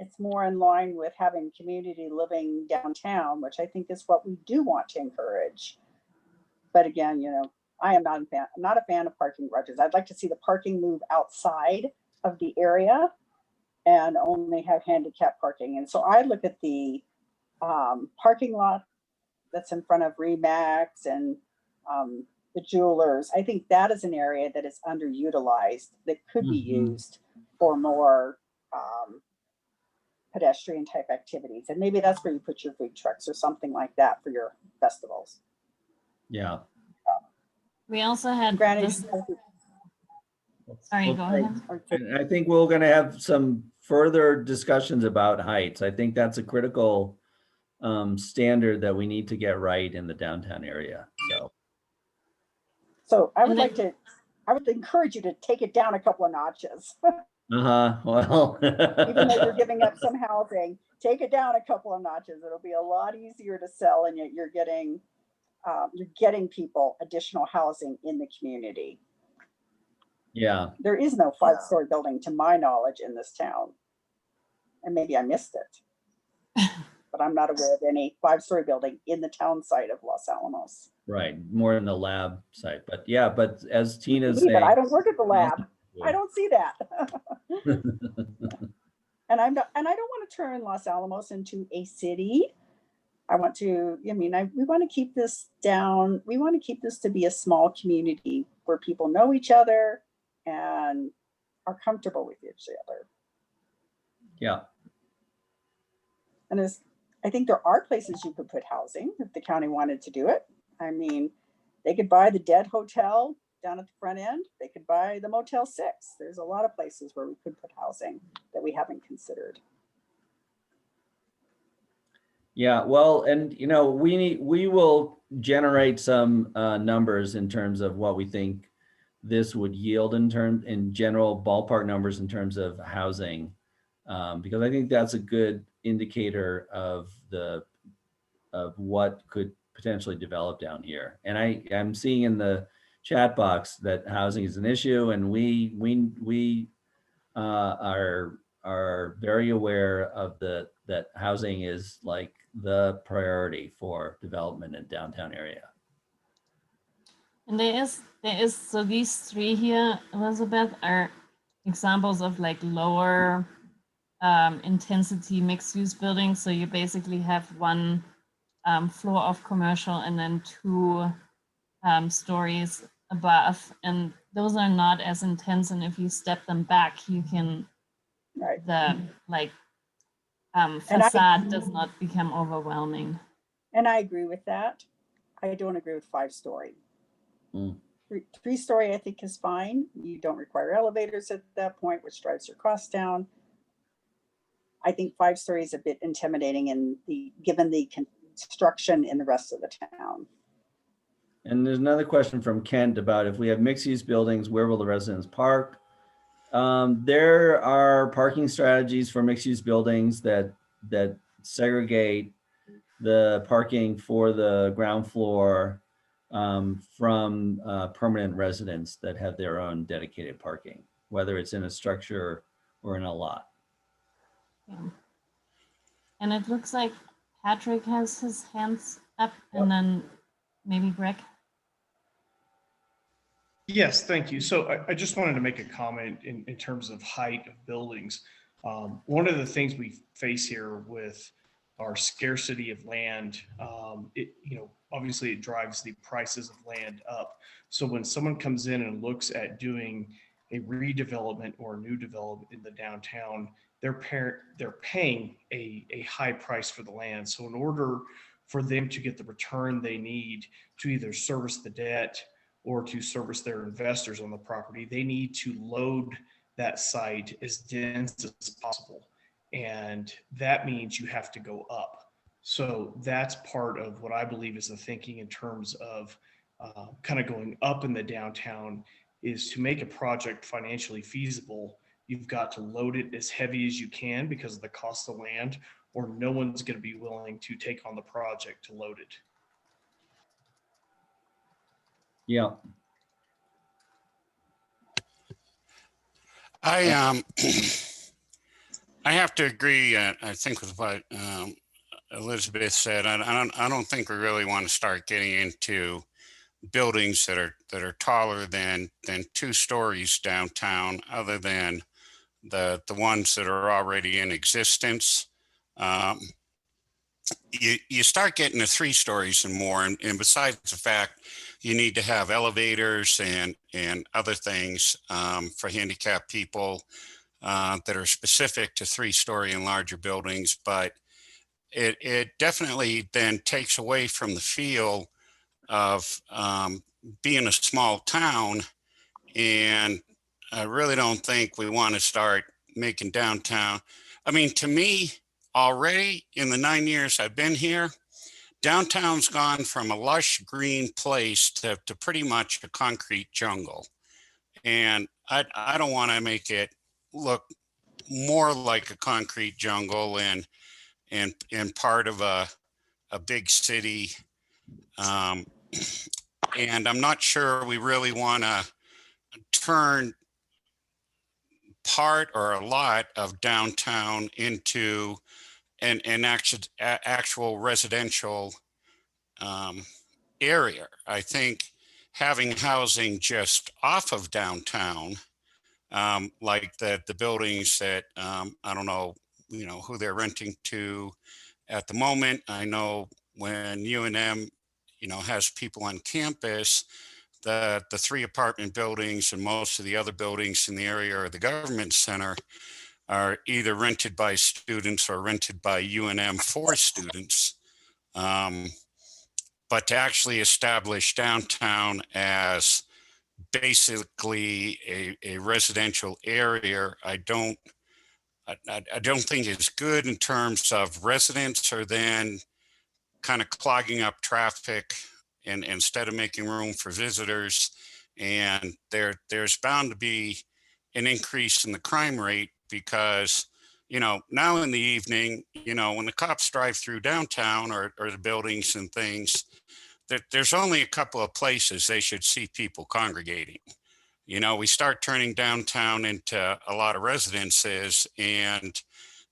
It's more in line with having community living downtown, which I think is what we do want to encourage. But again, you know, I am not a fan of parking garages. I'd like to see the parking move outside of the area and only have handicap parking. And so I look at the parking lot that's in front of Remax and the jewelers. I think that is an area that is underutilized that could be used for more pedestrian type activities. And maybe that's where you put your food trucks or something like that for your festivals. Yeah. We also had Granted, this, sorry, go ahead. And I think we're going to have some further discussions about heights. I think that's a critical standard that we need to get right in the downtown area. So I would encourage you to take it down a couple of notches. Well, Even though you're giving up some housing, take it down a couple of notches. It'll be a lot easier to sell, and yet you're getting people additional housing in the community. Yeah. There is no 5-story building to my knowledge in this town. And maybe I missed it. But I'm not aware of any 5-story building in the town site of Los Alamos. Right. More in the lab site. But yeah, but as Tina's But saying, I don't work at the lab. I don't see that. And I don't want to turn Los Alamos into a city. I want to, we want to keep this down. We want to keep this to be a small community where people know each other and are comfortable with each other. Yeah. And I think there are places you could put housing if the county wanted to do it. I mean, they could buy the Dead Hotel down at the front end. They could buy the Motel 6. There's a lot of places where we could put housing that we haven't considered. Yeah, well, and we will generate some numbers in terms of what we think this would yield in general ballpark numbers in terms of housing, because I think that's a good indicator of what could potentially develop down here. And I'm seeing in the chat box that housing is an issue, and we are very aware of that housing is like the priority for development in downtown area. And there is, so these 3 here, Elizabeth, are examples of like lower intensity mixed use buildings. So you basically have 1 floor of commercial and then 2 stories above, and those are not as intense. And if you step them back, you can, the facade does not become overwhelming. And I agree with that. I don't agree with 5-story. 3-story, I think, is fine. You don't require elevators at that point, which drives your costs down. I think 5-story is a bit intimidating given the construction in the rest of the town. And there's another question from Kent about if we have mixed use buildings, where will the residents park? There are parking strategies for mixed use buildings that segregate the parking for the ground floor from permanent residents that have their own dedicated parking, whether it's in a structure or in a lot. Yeah. And it looks like Patrick has his hands up, and then maybe Greg. Yes, thank you. So I just wanted to make a comment in terms of height of buildings. One of the things we face here with our scarcity of land, obviously it drives the prices of land up. So when someone comes in and looks at doing a redevelopment or a new development in the downtown, they're paying a high price for the land. So in order for them to get the return they need to either service the debt or to service their investors on the property, they need to load that site as dense as possible. And that means you have to go up. So that's part of what I believe is the thinking in terms of kind of going up in the downtown, is to make a project financially feasible. you've got to load it as heavy as you can because of the cost of land, or no one's going to be willing to take on the project to load it. Yeah. I I have to agree. I think with what Elizabeth said. I don't think we really want to start getting into buildings that are taller than 2 stories downtown, other than the ones that are already in existence. You start getting to 3 stories and more, and besides the fact you need to have elevators and other things for handicapped people that are specific to 3-story and larger buildings, but it definitely then takes away from the feel of being a small town. And I really don't think we want to start making downtown. I mean, to me, already in the 9 years I've been here, downtown's gone from a lush green place to pretty much a concrete jungle. And I don't want to make it look more like a concrete jungle and part of a big city. And I'm not sure we really want to turn part or a lot of downtown into an actual residential area. I think having housing just off of downtown, like the buildings that I don't know, who they're renting to at the moment. I know when UNM, has people on campus, the 3 apartment buildings and most of the other buildings in the area or the government center are either rented by students or rented by UNM for students. But to actually establish downtown as basically a residential area, I don't think it's good in terms of residents, or then kind of clogging up traffic and instead of making room for visitors. And there's bound to be an increase in the crime rate because, now in the evening, when the cops drive through downtown or the buildings and things, there's only a couple of places they should see people congregating. We start turning downtown into a lot of residences, and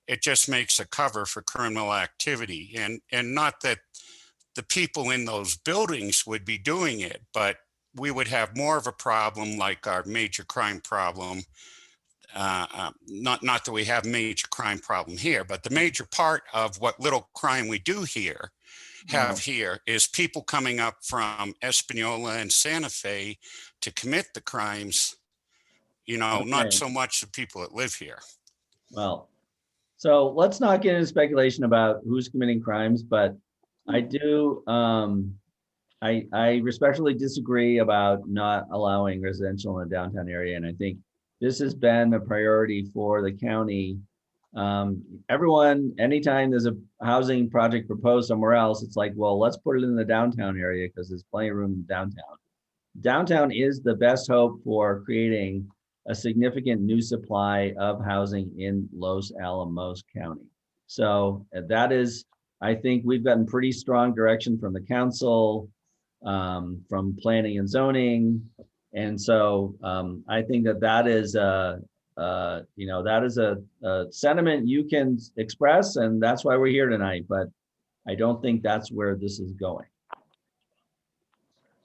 it just makes a cover for criminal activity. And not that the people in those buildings would be doing it, but we would have more of a problem like our major crime problem. Not that we have major crime problem here, but the major part of what little crime we do here here is people coming up from Espanola and Santa Fe to commit the crimes, not so much the people that live here. Well, so let's not get into speculation about who's committing crimes, but I do, I respectfully disagree about not allowing residential in the downtown area. And I think this has been a priority for the county. Everyone, anytime there's a housing project proposed somewhere else, it's like, well, let's put it in the downtown area because there's plenty of room in downtown. Downtown is the best hope for creating a significant new supply of housing in Los Alamos County. So that is, I think we've gotten pretty strong direction from the council, from planning and zoning. And so I think that is that is a sentiment you can express, and that's why we're here tonight. But I don't think that's where this is going.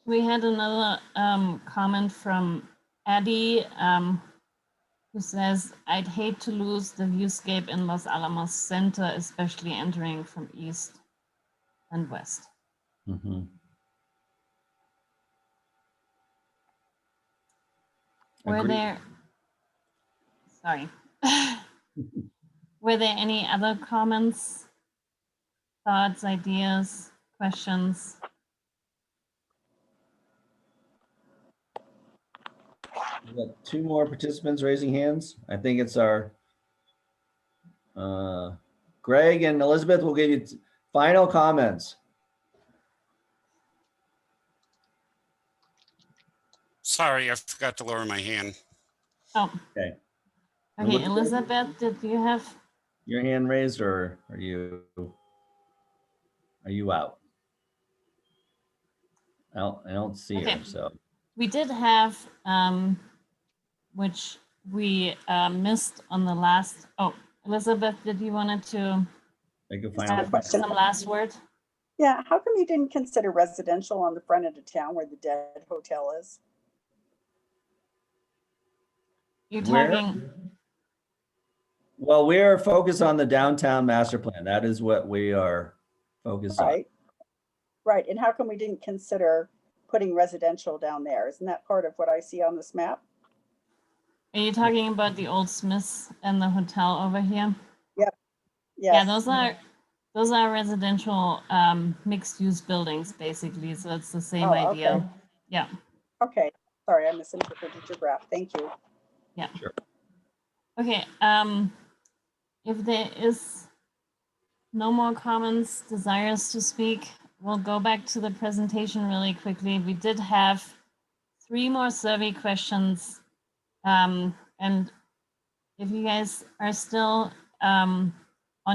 We had another comment from Eddie, who says, I'd hate to lose the viewscape in Los Alamos Center, especially entering from east and west. Mm-hmm. Were there any other comments, thoughts, ideas, questions? We got 2 more participants raising hands. I think it's our Greg and Elizabeth will give you final comments. Sorry, I forgot to lower my hand. Oh, Okay. Okay, looks like Elizabeth, did you have? your hand raised, or are you out? I don't see Okay. her, so. We did have, which we missed on the last. Oh, Elizabeth, did you wanted to Make a Just a final. have question. some last word? Yeah, how come you didn't consider residential on the front end of town where the Dead Hotel is? You're Where? talking. Well, we are focused on the downtown master plan. That is what we are focused on. Right, right. And how come we didn't consider putting residential down there? Isn't that part of what I see on this map? Are you talking about the old Smiths and the hotel over here? Yep. Yeah, Yes. those are residential mixed-use buildings, basically. So it's the same Oh, idea. okay. Yeah. Okay. Sorry, I misinterpreted your graph. Thank you. Yeah. Sure. Okay. If there is no more comments, desires to speak, we'll go back to the presentation really quickly. We did have 3 more survey questions. And if you guys are still on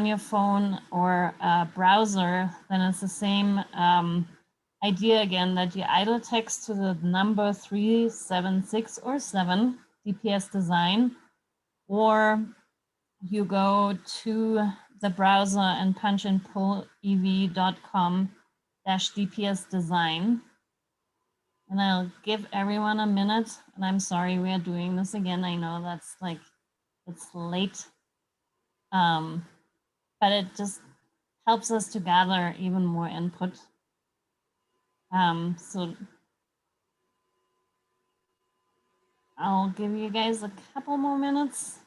your phone or browser, then it's the same idea again, that you either text to the number 376 or 7 DPS design, or you go to the browser and punch in pulev.com/DPS design. And I'll give everyone a minute. And I'm sorry we are doing this again. I know that's like, it's late. But it just helps us to gather even more input. So I'll give you guys a couple more minutes.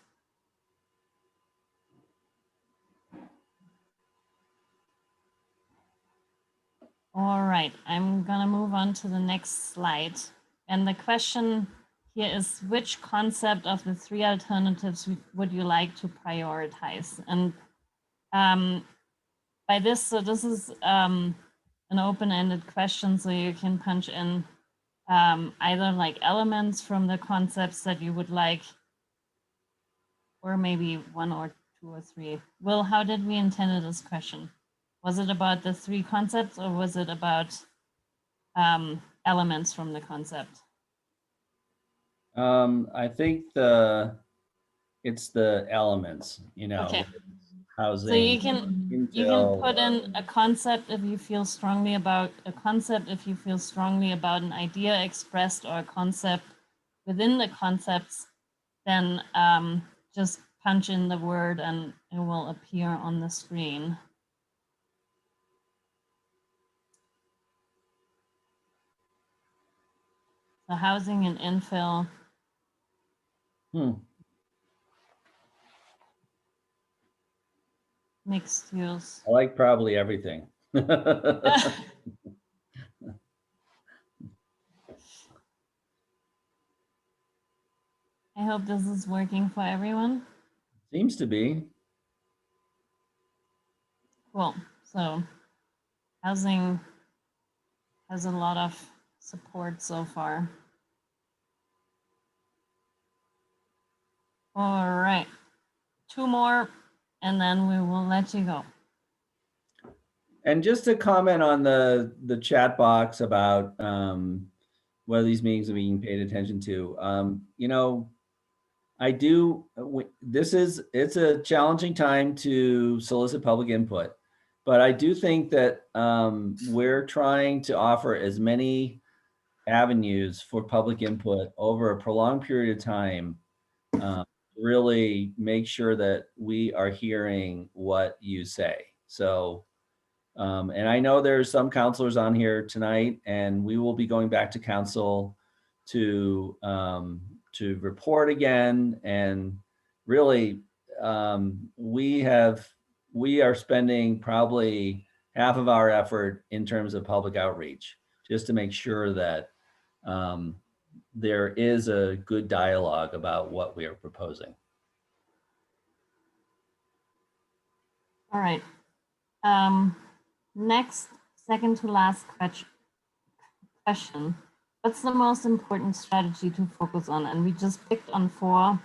All right, I'm gonna move on to the next slide. And the question here is, which concept of the 3 alternatives would you like to prioritize? And by this, so this is an open-ended question, so you can punch in either like elements from the concepts that you would like, or maybe 1 or 2 or 3. Will, how did we intend this question? Was it about the 3 concepts, or was it about elements from the concept? I think it's the elements, Okay. housing. So you can put in a concept if you feel strongly about a concept, if you feel strongly about an idea expressed, or a concept within the concepts, then just punch in the word and it will appear on the screen. So housing and infill. Mixed use. I like probably everything. I hope this is working for everyone. Seems to be. Cool. So housing has a lot of support so far. All right. 2 more, and then we will let you go. And just to comment on the chat box about whether these meetings are being paid attention to, it's a challenging time to solicit public input, but I do think that we're trying to offer as many avenues for public input over a prolonged period of time, really make sure that we are hearing what you say. So, and I know there's some counselors on here tonight, and we will be going back to council to report again. And really, we are spending probably half of our effort in terms of public outreach, just to make sure that there is a good dialogue about what we are proposing. All right. Next, second to last question. What's the most important strategy to focus on? And we just picked on 4.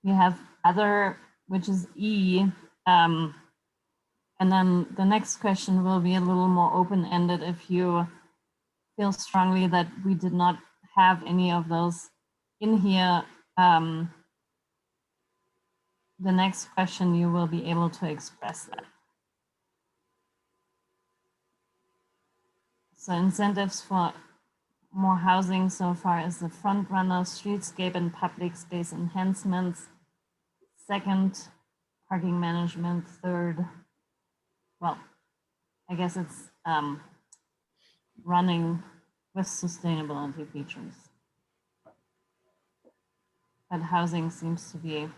We have other, which is E. And then the next question will be a little more open-ended if you feel strongly that we did not have any of those in here. The next question, you will be able to express that. So incentives for more housing so far is the front runner, streetscape and public space enhancements. Second, parking management. Third, well, I guess it's running with sustainability features. But housing seems to be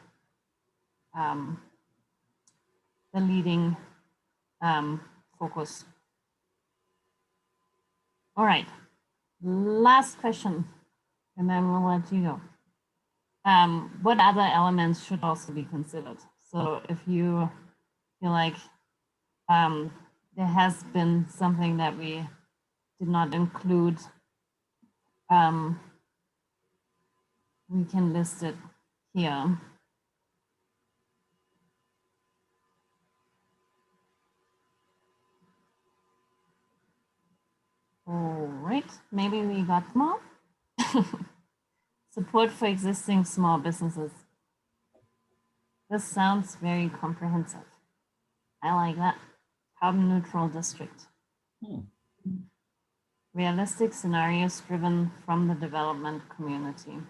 the leading focus. All right, last question, and then we'll let you go. What other elements should also be considered? So if you feel like there has been something that we did not include, we can list it here. All right, maybe we got them all. Support for existing small businesses. This sounds very comprehensive. I like that. Carbon neutral district. Realistic scenarios driven from the development community.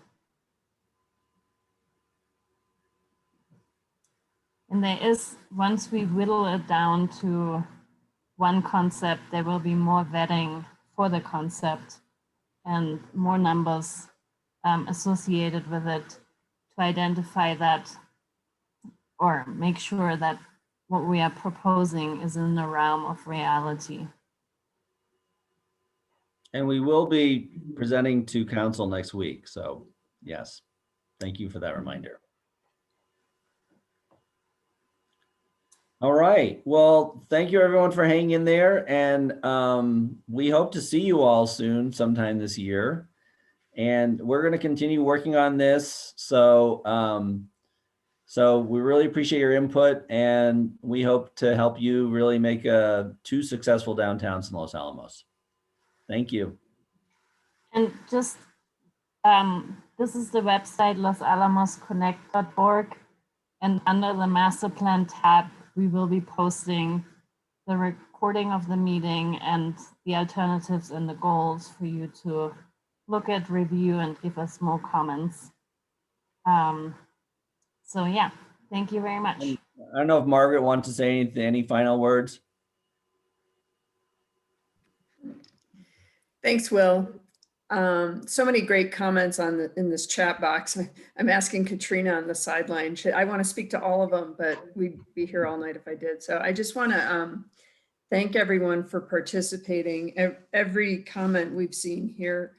And there is, once we whittle it down to one concept, there will be more vetting for the concept and more numbers associated with it to identify that or make sure that what we are proposing is in the realm of reality. And we will be presenting to council next week. So yes, thank you for that reminder. All right. Well, thank you everyone for hanging in there. And we hope to see you all soon, sometime this year. And we're going to continue working on this. So, so we really appreciate your input, and we hope to help you really make two successful downtowns in Los Alamos. Thank you. And just, this is the website, losalamosconnect.org. And under the master plan tab, we will be posting the recording of the meeting and the alternatives and the goals for you to look at, review, and give us more comments. So yeah, thank you very much. I don't know if Margaret wants to say anything, any final words. Thanks, Will. So many great comments in this chat box. I'm asking Katrina on the sideline. I want to speak to all of them, but we'd be here all night if I did. So I just want to thank everyone for participating. Every comment we've seen here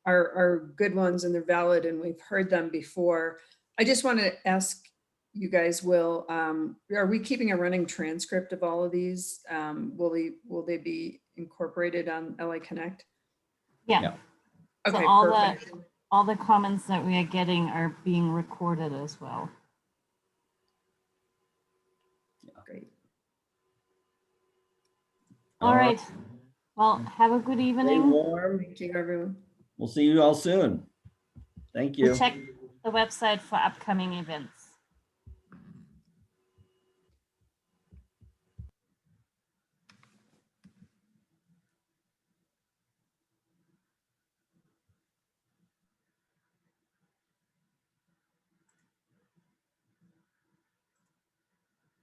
are good ones, and they're valid, and we've heard them before. I just want to ask you guys, Will, are we keeping a running transcript of all of these? Will they be incorporated on LA Connect? Yeah. Okay, so perfect. all the comments that we are getting are being recorded as well. Great. All right. Well, have a good Stay evening. warm. Thank you, everyone. We'll see you all soon. Thank you. Check the website for upcoming events.